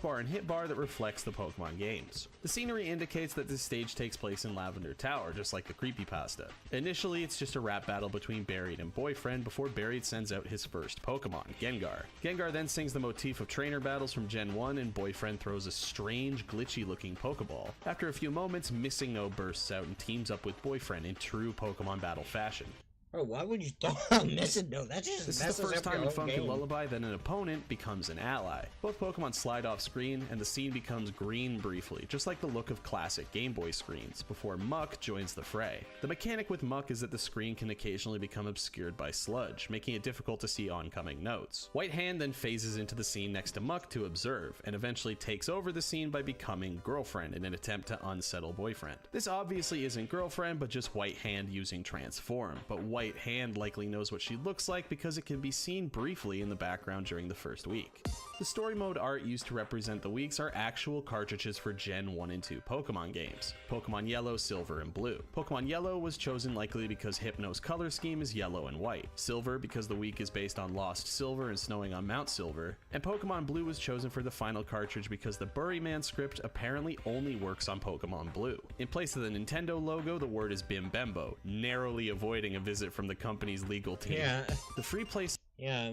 Bar and hit bar that reflects the Pokemon games. The scenery indicates that this stage takes place in Lavender Tower, just like the creepypasta. Initially, it's just a rap battle between Buried and Boyfriend before Buried sends out his first Pokemon, Gengar. Gengar then sings the motif of trainer battles from Gen 1, and Boyfriend throws a strange, glitchy-looking Pokeball. After a few moments, Missing No bursts out and teams up with Boyfriend in true Pokemon battle fashion. Oh, why would you throw out Missing No? That just This is the first time in Funk and Lullaby that an opponent becomes an ally. Both Pokemon slide off screen, and the scene becomes green briefly, just like the look of classic Game Boy screens, before Muck joins the fray. The mechanic with Muck is that the screen can occasionally become obscured by sludge, making it difficult to see oncoming notes. White Hand then phases into the scene next to Muck to observe, and eventually takes over the scene by becoming Girlfriend in an attempt to unsettle Boyfriend. This obviously isn't Girlfriend, but just White Hand using Transform, but White Hand likely knows what she looks like because it can be seen briefly in the background during the first week. The story mode art used to represent the weeks are actual cartridges for Gen 1 and 2 Pokemon games. Pokemon Yellow, Silver, and Blue. Pokemon Yellow was chosen likely because Hypno's color scheme is yellow and white. Silver because the week is based on Lost Silver and snowing on Mount Silver. And Pokemon Blue was chosen for the final cartridge because the Buryman script apparently only works on Pokemon Blue. In place of the Nintendo logo, the word is Bim Bembo, narrowly avoiding a visit from the company's legal team. Yeah. The free play Yeah,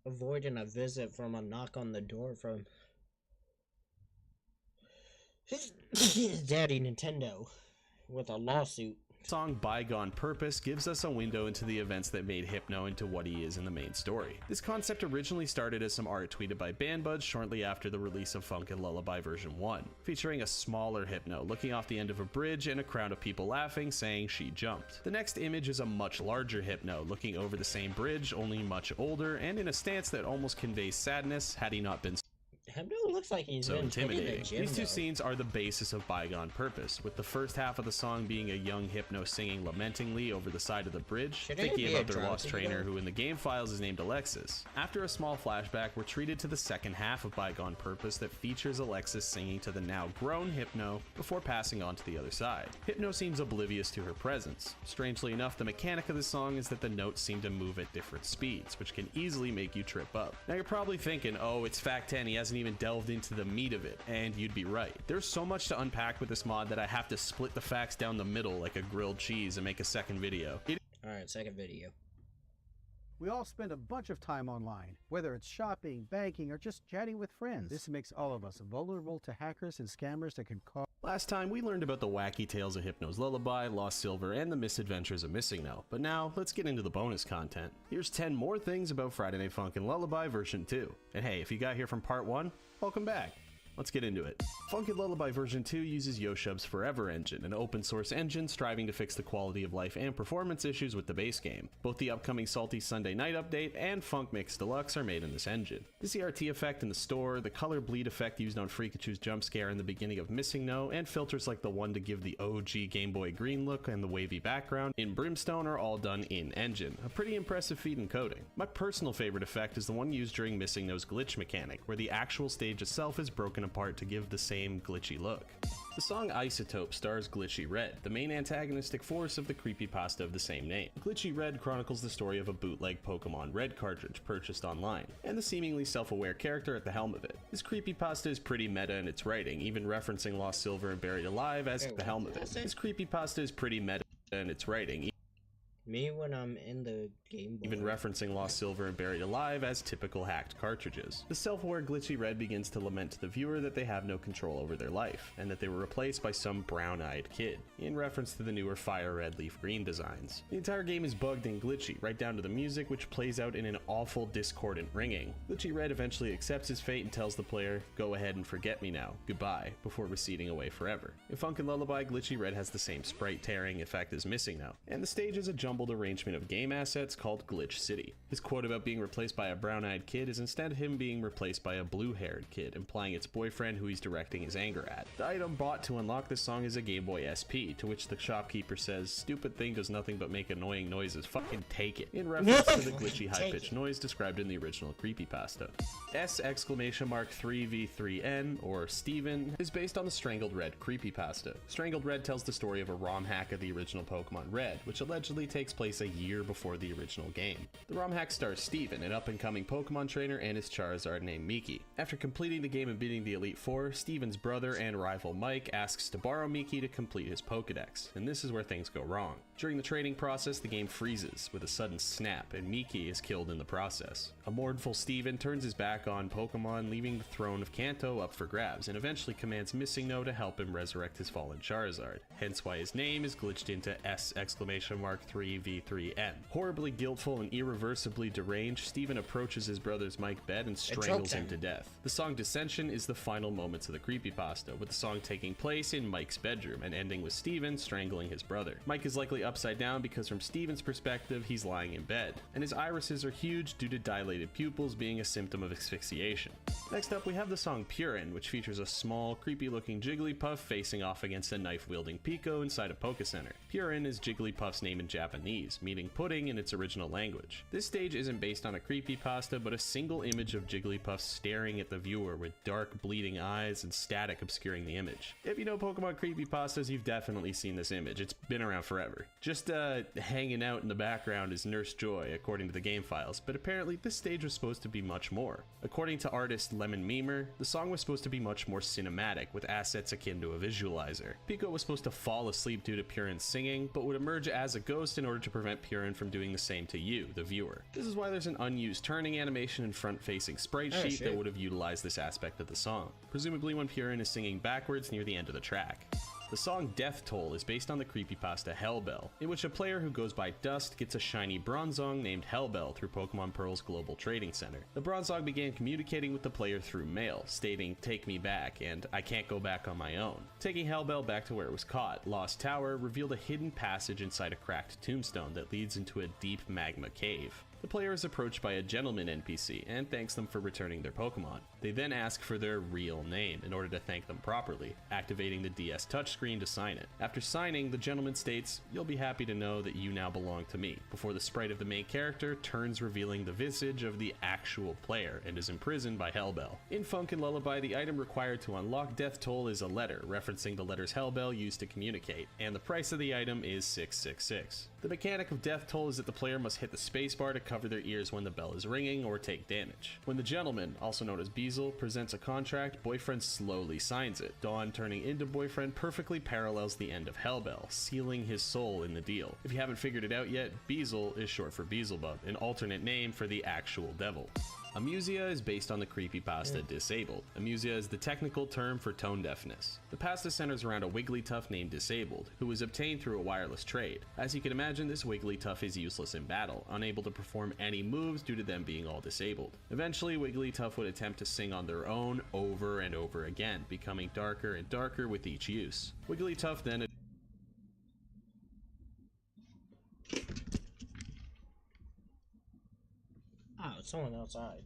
avoiding a visit from a knock on the door from Daddy Nintendo with a lawsuit. song Bygone Purpose gives us a window into the events that made Hypno into what he is in the main story. This concept originally started as some art tweeted by BandBuds shortly after the release of Funk and Lullaby version 1, featuring a smaller Hypno looking off the end of a bridge and a crowd of people laughing, saying she jumped. The next image is a much larger Hypno looking over the same bridge, only much older, and in a stance that almost conveys sadness had he not been Hypno looks like he's so been hitting the intimidating. gym, These two though. scenes are the basis of Bygone Purpose, with the first half of the song being a young Hypno singing lamentingly over the side of the bridge, Should it thinking be about a their lost drowsy trainer, though? who in the game files is named Alexis. After a small flashback, we're treated to the second half of Bygone Purpose that features Alexis singing to the now grown Hypno before passing on to the other side. Hypno seems oblivious to her presence. Strangely enough, the mechanic of the song is that the notes seem to move at different speeds, which can easily make you trip up. Now you're probably thinking, oh, it's Fact 10, he hasn't even delved into the meat of it, and you'd be right. There's so much to unpack with this mod that I have to split the facts down the middle like a grilled cheese and make a second video. Alright, second video. We all spend a bunch of time online, whether it's shopping, banking, or just chatting with friends. This makes all of us vulnerable to hackers and scammers that can cause. Last time, we learned about the wacky tales of Hypno's Lullaby, Lost Silver, and the misadventures of Missing No. But now, let's get into the bonus content. Here's 10 more things about Friday Night Funkin' Lullaby version 2. And hey, if you got here from part 1, welcome back. Let's get into it. Funkin' Lullaby version 2 uses Yoshub's Forever engine, an open source engine striving to fix the quality of life and performance issues with the base game. Both the upcoming Salty Sunday Night update and Funk Mix Deluxe are made in this engine. The CRT effect in the store, the color bleed effect used on Freakachu's jump scare in the beginning of Missing No, and filters like the one to give the OG Game Boy green look and the wavy background in Brimstone are all done in engine. A pretty impressive feat in coding. My personal favorite effect is the one used during Missing No's glitch mechanic, where the actual stage itself is broken apart to give the same glitchy look. The song Isotope stars Glitchy Red, the main antagonistic force of the creepypasta of the same name. Glitchy Red chronicles the story of a bootleg Pokemon Red cartridge purchased online, and the seemingly self-aware character at the helm of it. This creepypasta is pretty meta in its writing, even referencing Lost Silver and Buried Alive as the helm of it. This creepypasta is pretty meta in its writing, Me when I'm in the Game Boy. even referencing Lost Silver and Buried Alive as typical hacked cartridges. The self-aware Glitchy Red begins to lament to the viewer that they have no control over their life, and that they were replaced by some brown-eyed kid, in reference to the newer Fire Red Leaf Green designs. The entire game is bugged and glitchy, right down to the music, which plays out in an awful discordant ringing. Glitchy Red eventually accepts his fate and tells the player, "Go ahead and forget me now, goodbye," before receding away forever. In Funkin' Lullaby, Glitchy Red has the same sprite tearing effect as Missing No, and the stage is a jumbled arrangement of game assets called Glitch City. His quote about being replaced by a brown-eyed kid is instead him being replaced by a blue-haired kid, implying it's boyfriend who he's directing his anger at. The item bought to unlock this song is a Game Boy SP, to which the shopkeeper says, "Stupid thing does nothing but make annoying noises, fucking take it," in reference to the glitchy high-pitched noise described in the original creepypasta. S!3V3N, or Steven, is based on the Strangled Red creepypasta. Strangled Red tells the story of a ROM hack of the original Pokemon Red, which allegedly takes place a year before the original game. The ROM hack stars Steven, an up-and-coming Pokemon trainer, and his Charizard named Miki. After completing the game and beating the Elite Four, Steven's brother and rival Mike asks to borrow Miki to complete his Pokedex, and this is where things go wrong. During the trading process, the game freezes with a sudden snap, and Miki is killed in the process. A mournful Steven turns his back on Pokemon, leaving the throne of Kanto up for grabs, and eventually commands Missing No to help him resurrect his fallen Charizard, hence why his name is glitched into S!3V3N. Horribly guiltful and irreversibly deranged, Steven approaches his brother's Mike bed and strangles him to death. The song Dissension is the final moments of the creepypasta, with the song taking place in Mike's bedroom and ending with Steven strangling his brother. Mike is likely upside down because from Steven's perspective, he's lying in bed, and his irises are huge due to dilated pupils being a symptom of asphyxiation. Next up, we have the song Purin, which features a small, creepy-looking Jigglypuff facing off against a knife-wielding Pico inside a Poke Center. Purin is Jigglypuff's name in Japanese. Japanese, meaning pudding in its original language. This stage isn't based on a creepypasta, but a single image of Jigglypuff staring at the viewer with dark bleeding eyes and static obscuring the image. If you know Pokemon creepypastas, you've definitely seen this image. It's been around forever. Just hanging out in the background is Nurse Joy, according to the game files, but apparently this stage was supposed to be much more. According to artist Lemon Memer, the song was supposed to be much more cinematic, with assets akin to a visualizer. Pico was supposed to fall asleep due to Purin's singing, but would emerge as a ghost in order to prevent Purin from doing the same to you, the viewer. This is why there's an unused turning animation and front-facing sprite sheet that would have utilized this aspect of the song, presumably when Purin is singing backwards near the end of the track. The song Death Toll is based on the creepypasta Hellbell, in which a player who goes by Dust gets a shiny Bronzong named Hellbell through Pokemon Pearl's Global Trading Center. The Bronzong began communicating with the player through mail, stating, "Take me back," and "I can't go back on my own." Taking Hellbell back to where it was caught, Lost Tower revealed a hidden passage inside a cracked tombstone that leads into a deep magma cave. The player is approached by a gentleman NPC and thanks them for returning their Pokemon. They then ask for their real name in order to thank them properly, activating the DS touchscreen to sign it. After signing, the gentleman states, "You'll be happy to know that you now belong to me," before the sprite of the main character turns, revealing the visage of the actual player and is imprisoned by Hellbell. In Funk and Lullaby, the item required to unlock Death Toll is a letter, referencing the letters Hellbell used to communicate, and the price of the item is 666. The mechanic of Death Toll is that the player must hit the spacebar to cover their ears when the bell is ringing or take damage. When the gentleman, also known as Beazle, presents a contract, Boyfriend slowly signs it. Dawn turning into Boyfriend perfectly parallels the end of Hellbell, sealing his soul in the deal. If you haven't figured it out yet, Beazle is short for Beelzebub, an alternate name for the actual devil. Amusia is based on the creepypasta Disabled. Amusia is the technical term for tone deafness. The pasta centers around a Wigglytuff named Disabled, who was obtained through a wireless trade. As you can imagine, this Wigglytuff is useless in battle, unable to perform any moves due to them being all disabled. Eventually, Wigglytuff would attempt to sing on their own over and over again, becoming darker and darker with each use. Wigglytuff then Oh, it's someone outside.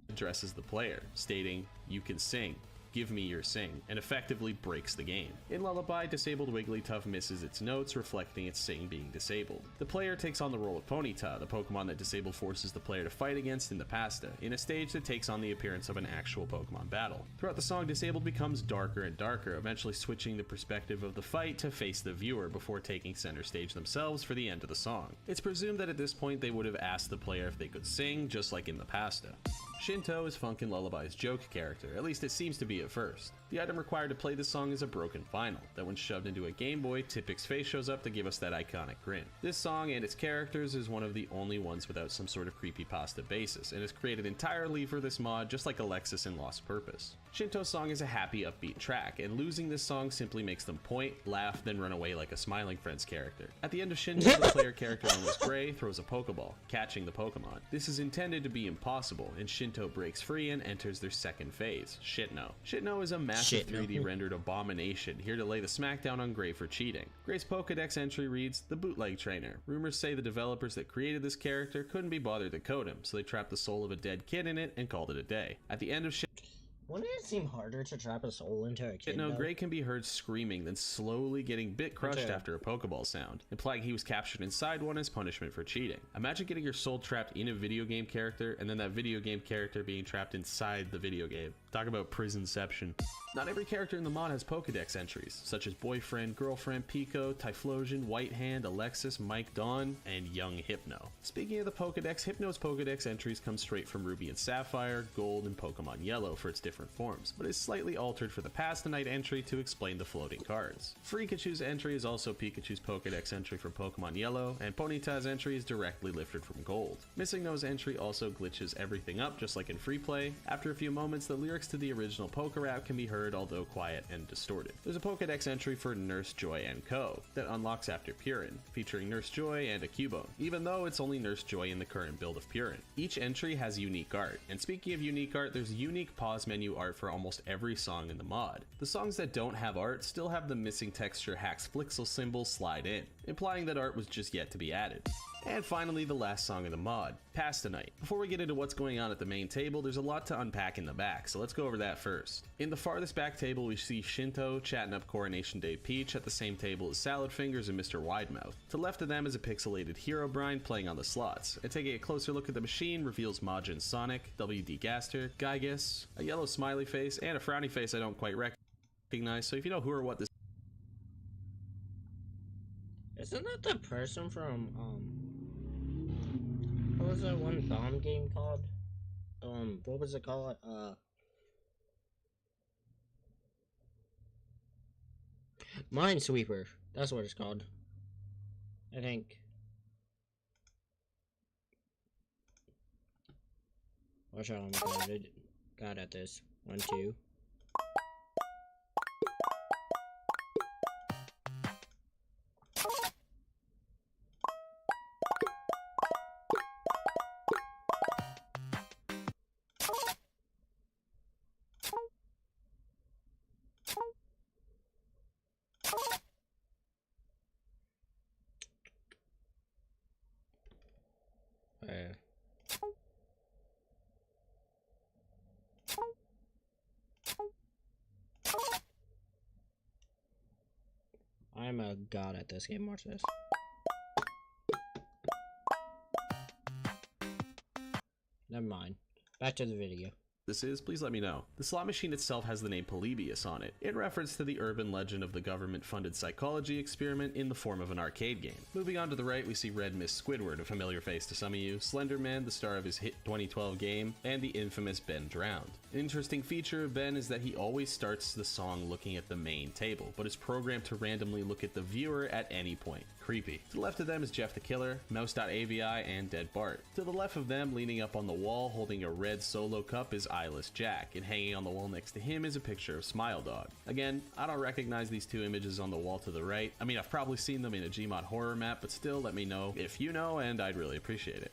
addresses the player, stating, "You can sing. Give me your sing," and effectively breaks the game. In Lullaby, disabled Wigglytuff misses its notes, reflecting its sing being disabled. The player takes on the role of Ponyta, the Pokemon that Disabled forces the player to fight against in the pasta, in a stage that takes on the appearance of an actual Pokemon battle. Throughout the song, Disabled becomes darker and darker, eventually switching the perspective of the fight to face the viewer before taking center stage themselves for the end of the song. It's presumed that at this point they would have asked the player if they could sing, just like in the pasta. Shinto is Funk and Lullaby's joke character, at least it seems to be at first. The item required to play this song is a broken vinyl, that when shoved into a Game Boy, Tipic's face shows up to give us that iconic grin. This song and its characters is one of the only ones without some sort of creepypasta basis, and is created entirely for this mod, just like Alexis in Lost Purpose. Shinto's song is a happy, upbeat track, and losing this song simply makes them point, laugh, then run away like a Smiling Friends character. At the end of Shinto, the player character known as Gray throws a Pokeball, catching the Pokemon. This is intended to be impossible, and Shinto breaks free and enters their second phase, Shitno. Shitno is a massive 3D rendered abomination, here to lay the smackdown on Gray for cheating. Gray's Pokedex entry reads, "The Bootleg Trainer. Rumors say the developers that created this character couldn't be bothered to code him, so they trapped the soul of a dead kid in it and called it a day." At the end of Wouldn't it seem harder to trap a soul into a kid? No, though? Gray can be heard screaming, then slowly getting bit crushed after a Pokeball sound, implying he was captured inside one as punishment for cheating. Imagine getting your soul trapped in a video game character, and then that video game character being trapped inside the video game. Talk about prisonception. Not every character in the mod has Pokedex entries, such as Boyfriend, Girlfriend, Pico, Typhlosion, Whitehand, Alexis, Mike, Dawn, and Young Hypno. Speaking of the Pokedex, Hypno's Pokedex entries come straight from Ruby and Sapphire, Gold, and Pokemon Yellow for its different forms, but is slightly altered for the Past the Night entry to explain the floating cards. Freakachu's entry is also Pikachu's Pokedex entry from Pokemon Yellow, and Ponyta's entry is directly lifted from Gold. Missing No's entry also glitches everything up just like in Free Play. After a few moments, the lyrics to the original Pokerap can be heard, although quiet and distorted. There's a Pokedex entry for Nurse Joy and Co. that unlocks after Purin, featuring Nurse Joy and a Cubone, even though it's only Nurse Joy in the current build of Purin. Each entry has unique art, and speaking of unique art, there's unique pause menu art for almost every song in the mod. The songs that don't have art still have the missing texture Hax Flixel symbol slide in, implying that art was just yet to be added. And finally, the last song of the mod, Past the Night. Before we get into what's going on at the main table, there's a lot to unpack in the back, so let's go over that first. In the farthest back table, we see Shinto chatting up Coronation Day Peach at the same table as Salad Fingers and Mr. Widemouth. To the left of them is a pixelated Herobrine playing on the slots, and taking a closer look at the machine reveals Majin Sonic, WD Gaster, Gygus, a yellow smiley face, and a frowny face I don't quite recognize, so if you know who or what this Isn't that the person from, what was that one bomb game called? What was it called? Minesweeper. That's what it's called. I think. Watch out, I'm God at this. 1, 2. I'm a god at this game. Watch this. Never mind. Back to the video. this is, please let me know. The slot machine itself has the name Polybius on it, in reference to the urban legend of the government-funded psychology experiment in the form of an arcade game. Moving on to the right, we see Red Miss Squidward, a familiar face to some of you, Slenderman, the star of his hit 2012 game, and the infamous Ben Drowned. An interesting feature of Ben is that he always starts the song looking at the main table, but is programmed to randomly look at the viewer at any point. Creepy. To the left of them is Jeff the Killer, Mouse.avi, and Dead Bart. To the left of them, leaning up on the wall holding a red solo cup, is Eyeless Jack, and hanging on the wall next to him is a picture of Smile Dog. Again, I don't recognize these two images on the wall to the right. I mean, I've probably seen them in a Gmod horror map, but still, let me know if you know, and I'd really appreciate it.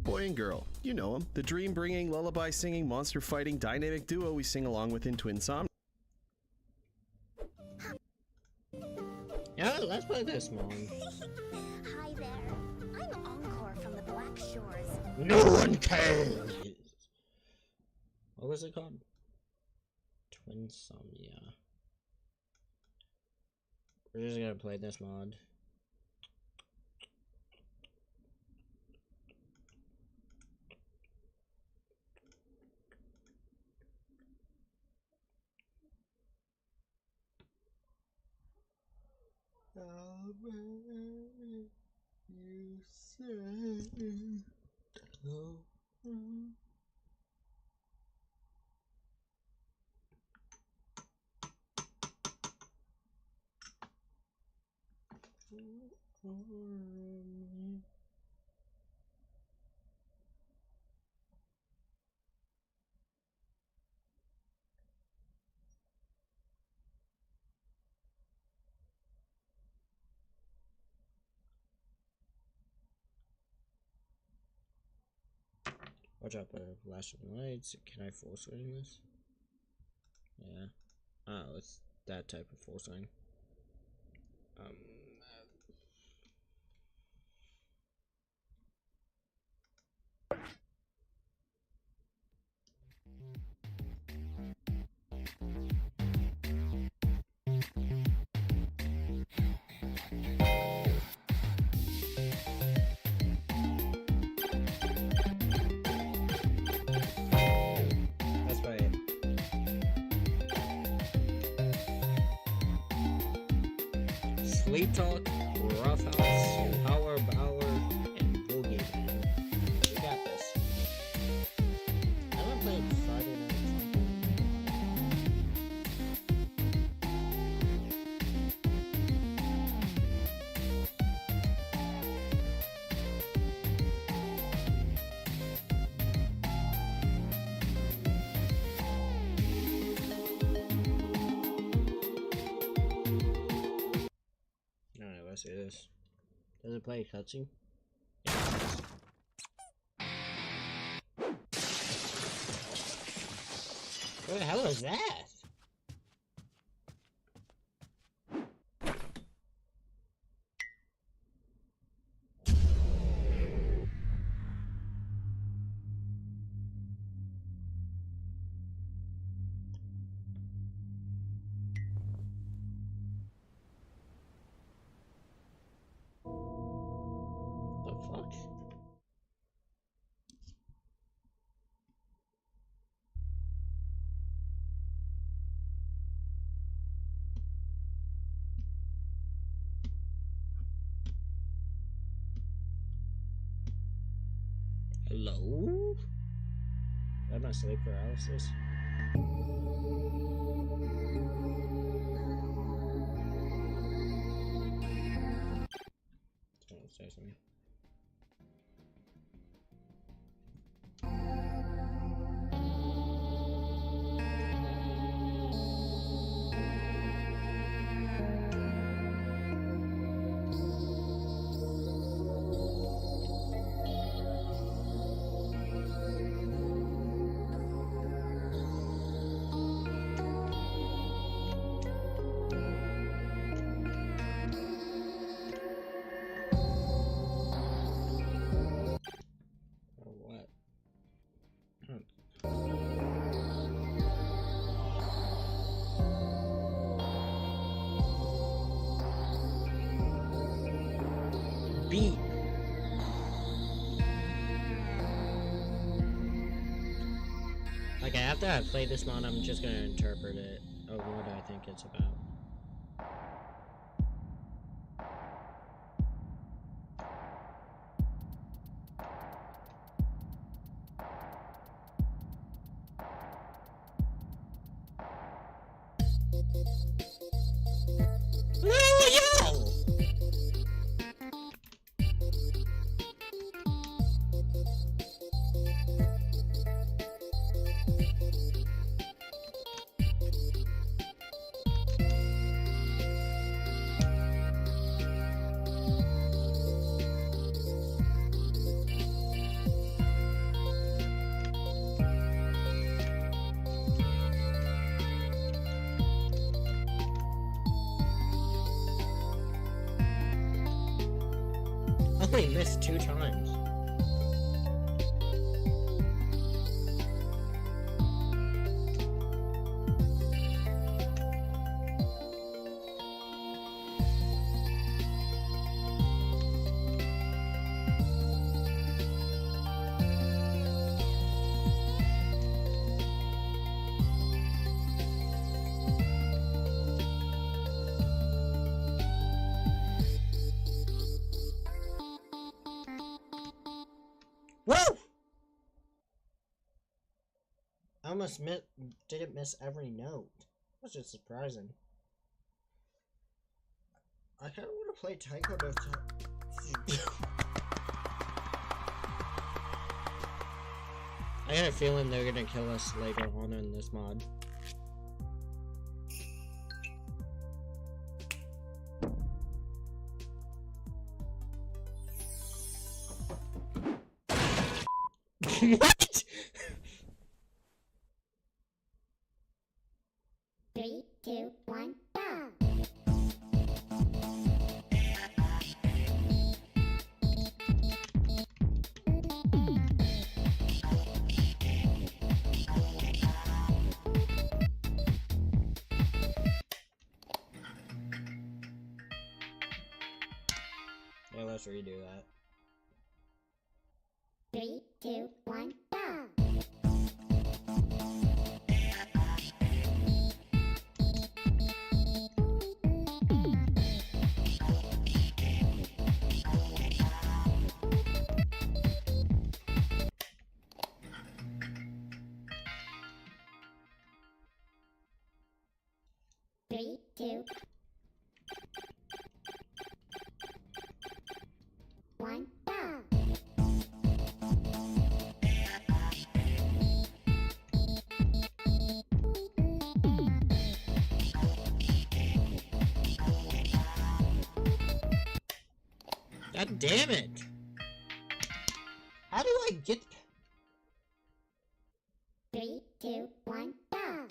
Boy and girl, you know them. The dream-bringing, lullaby-singing, monster-fighting, dynamic duo we sing along with in Twinsomnia. Yeah, let's play this one. Hi there. I'm Encore from the Black Shores. No one cares! What was it called? Twinsomnia. We're just gonna play this mod. You said Watch out for flashing lights. Can I full swing this? Yeah. Oh, it's that type of full swing. That's about it. Sleep Talk, Rough House, Power Bower, and Boogie Man. We got this. I haven't played Friday Night Alright, let's see this. Does it play a cutscene? Yeah, it does. What the hell is that? The fuck? Hello? That my sleep paralysis. Don't say something. Or what? Beat. Okay, after I play this mod, I'm just gonna interpret it of what I think it's about. Yo! Only missed 2 times. Woo! I almost didn't miss every note, which is surprising. I kind of want to play Taiko no I got a feeling they're gonna kill us later on in this mod. What? 3, 2, 1, go! Yeah, let's redo that. 3, 2, 1, go! Three, two, 1, go! God damn it! How do I get... 3, 2, 1, go!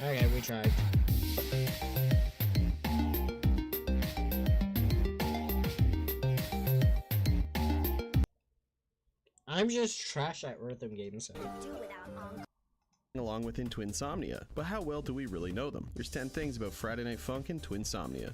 Okay, we tried. I'm just trash at rhythm games, so. Along with in Twinsomnia, but how well do we really know them? Here's 10 things about Friday Night Funk and Twinsomnia.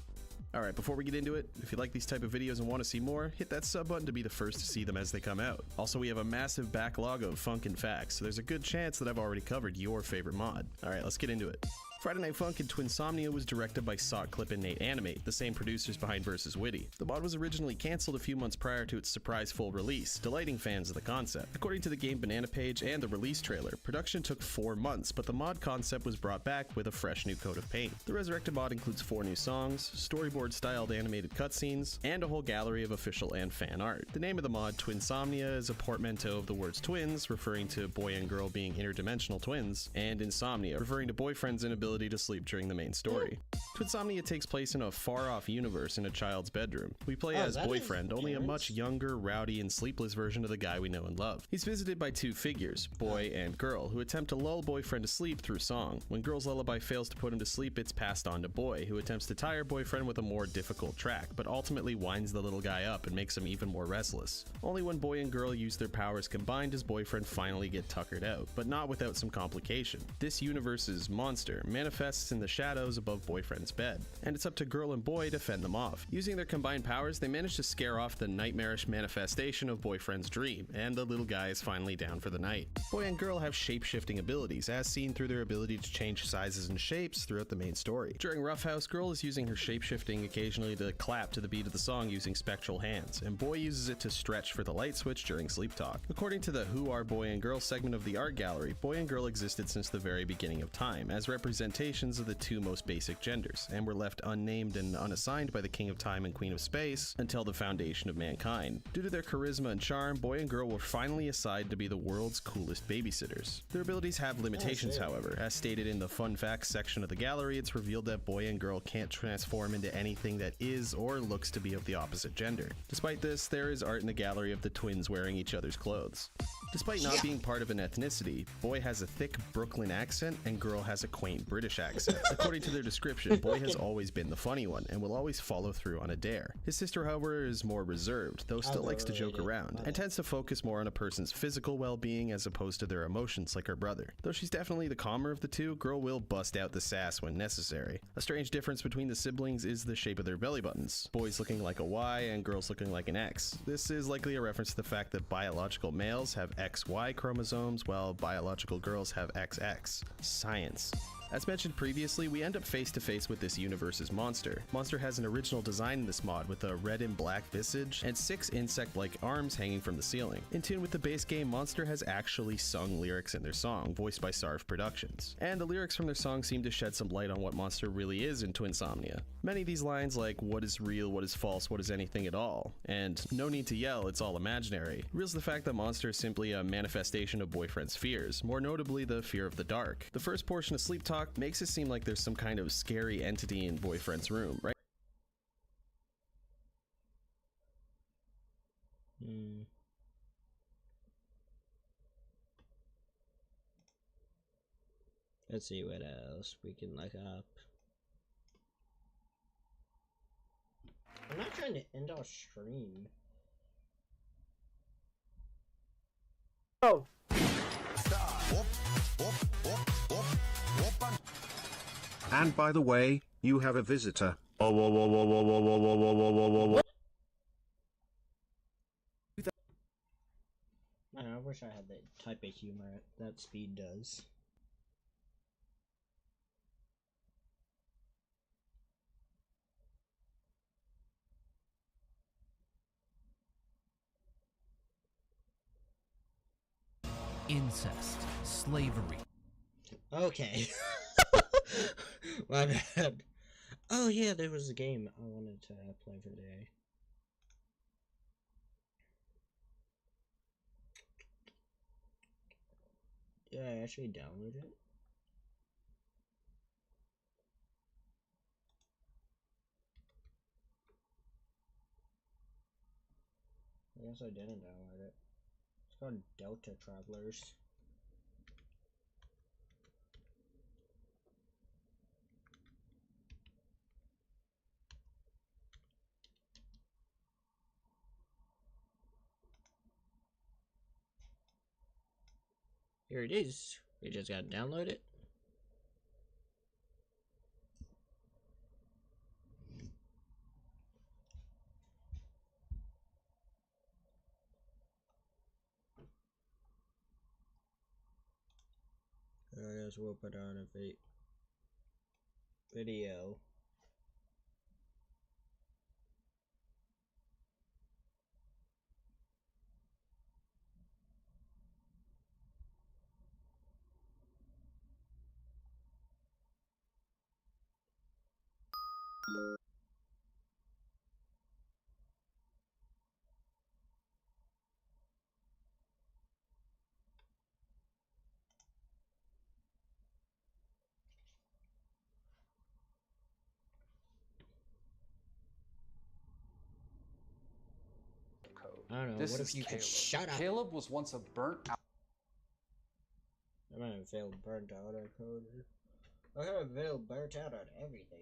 Alright, before we get into it, if you like these type of videos and want to see more, hit that sub button to be the first to see them as they come out. Also, we have a massive backlog of Funk and facts, so there's a good chance that I've already covered your favorite mod. Alright, let's get into it. Friday Night Funk and Twinsomnia was directed by Sockclip and Nate Animate, the same producers behind Versus Witty. The mod was originally cancelled a few months prior to its surprise full release, delighting fans of the concept. According to the Game Banana page and the release trailer, production took 4 months, but the mod concept was brought back with a fresh new coat of paint. The Resurrected mod includes 4 new songs, storyboard-styled animated cutscenes, and a whole gallery of official and fan art. The name of the mod, Twinsomnia, is a portmanteau of the words twins, referring to boy and girl being interdimensional twins, and insomnia, referring to boyfriend's inability to sleep during the main story. Twinsomnia takes place in a far-off universe in a child's bedroom. We play as boyfriend, only a much younger, rowdy, and sleepless version of the guy we know and love. He's visited by 2 figures, boy and girl, who attempt to lull boyfriend to sleep through song. When girl's lullaby fails to put him to sleep, it's passed on to boy, who attempts to tire boyfriend with a more difficult track, but ultimately winds the little guy up and makes him even more restless. Only when boy and girl use their powers combined does boyfriend finally get tuckered out, but not without some complication. This universe's monster manifests in the shadows above boyfriend's bed, and it's up to girl and boy to fend them off. Using their combined powers, they manage to scare off the nightmarish manifestation of boyfriend's dream, and the little guy is finally down for the night. Boy and girl have shape-shifting abilities, as seen through their ability to change sizes and shapes throughout the main story. During Roughhouse, girl is using her shape-shifting occasionally to clap to the beat of the song using spectral hands, and boy uses it to stretch for the light switch during sleep talk. According to the Who Are Boy and Girl segment of the art gallery, boy and girl existed since the very beginning of time, as representations of the 2 most basic genders, and were left unnamed and unassigned by the King of Time and Queen of Space until the foundation of mankind. Due to their charisma and charm, boy and girl were finally assigned to be the world's coolest babysitters. Their abilities have limitations, however. As stated in the fun facts section of the gallery, it's revealed that boy and girl can't transform into anything that is or looks to be of the opposite gender. Despite this, there is art in the gallery of the twins wearing each other's clothes. Despite not being part of an ethnicity, boy has a thick Brooklyn accent and girl has a quaint British accent. According to their description, boy has always been the funny one and will always follow through on a dare. His sister, however, is more reserved, though still likes to joke around, and tends to focus more on a person's physical well-being as opposed to their emotions like her brother. Though she's definitely the calmer of the 2, girl will bust out the sass when necessary. A strange difference between the siblings is the shape of their belly buttons, boys looking like a Y and girls looking like an X. This is likely a reference to the fact that biological males have XY chromosomes while biological girls have XX. Science. As mentioned previously, we end up face to face with this universe's monster. Monster has an original design in this mod with a red and black visage and 6 insect-like arms hanging from the ceiling. In tune with the base game, Monster has actually sung lyrics in their song, voiced by Sarv Productions. And the lyrics from their song seem to shed some light on what Monster really is in Twinsomnia. Many of these lines like, what is real, what is false, what is anything at all, and no need to yell, it's all imaginary, reveals the fact that Monster is simply a manifestation of boyfriend's fears, more notably the fear of the dark. The first portion of Sleep Talk makes it seem like there's some kind of scary entity in boyfriend's room, right? Let's see what else we can look up. I'm not trying to end our stream. Oh. And by the way, you have a visitor. Man, I wish I had the type of humor that Speed does. Incest, slavery. Okay. My bad. Oh yeah, there was a game I wanted to play for today. Did I actually download it? I guess I didn't download it. It's called Delta Travelers. Here it is. We just gotta download it. I guess we'll put on a video. I don't know. This what is if you could Caleb. shut up? Caleb was once a burnt out. I might have failed burnt out on coder. I have failed burnt out on everything.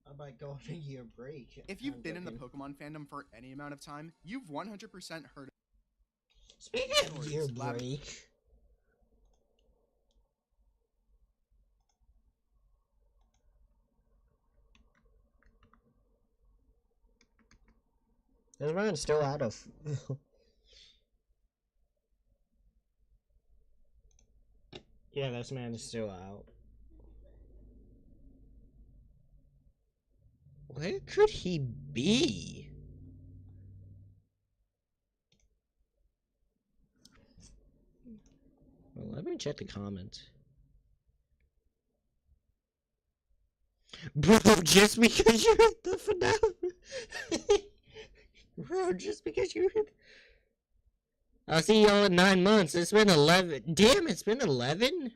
I might go on a year break. If you've been in the Pokemon fandom for any amount of time, you've 100% heard. Speaking of year break. This man's still out of. Yeah, this man is still out. Where could he be? Well, let me check the comments. Bro, just because you hit the finale. Bro, just because you hit. I'll see y'all in 9 months. It's been 11. Damn, it's been 11?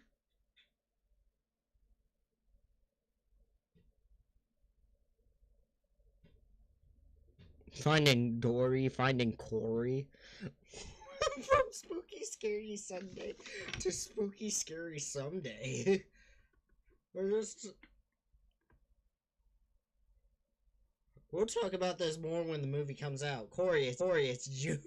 Finding Dory, finding Corey. From Spooky Scary Sunday to Spooky Scary Someday. We're just... We'll talk about this more when the movie comes out. Corey, it's June.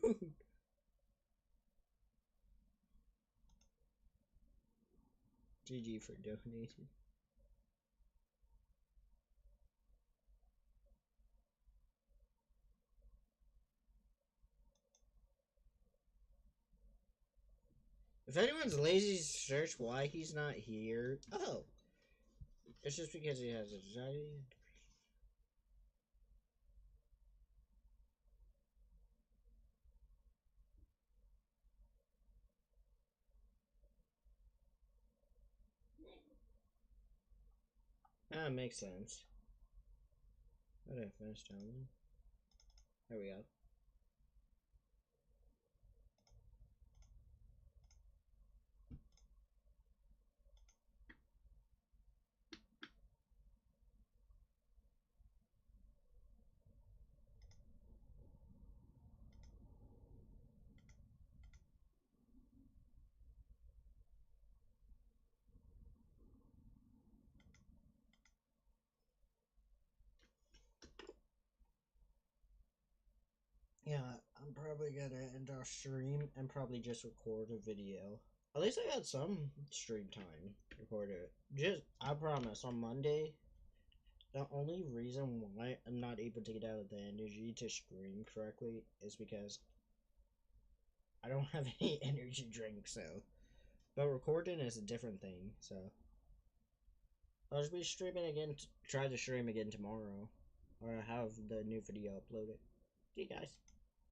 GG for donating. If anyone's lazy to search why he's not here, oh, it's just because he has anxiety. That makes sense. How did I finish downloading? There we go. Yeah, I'm probably gonna end our stream and probably just record a video. At least I got some stream time recorded. I promise, on Monday, the only reason why I'm not able to get out of the energy to stream correctly is because I don't have any energy drinks, so. But recording is a different thing, so. I'll just be streaming again, try to stream again tomorrow. Or have the new video uploaded. See you guys.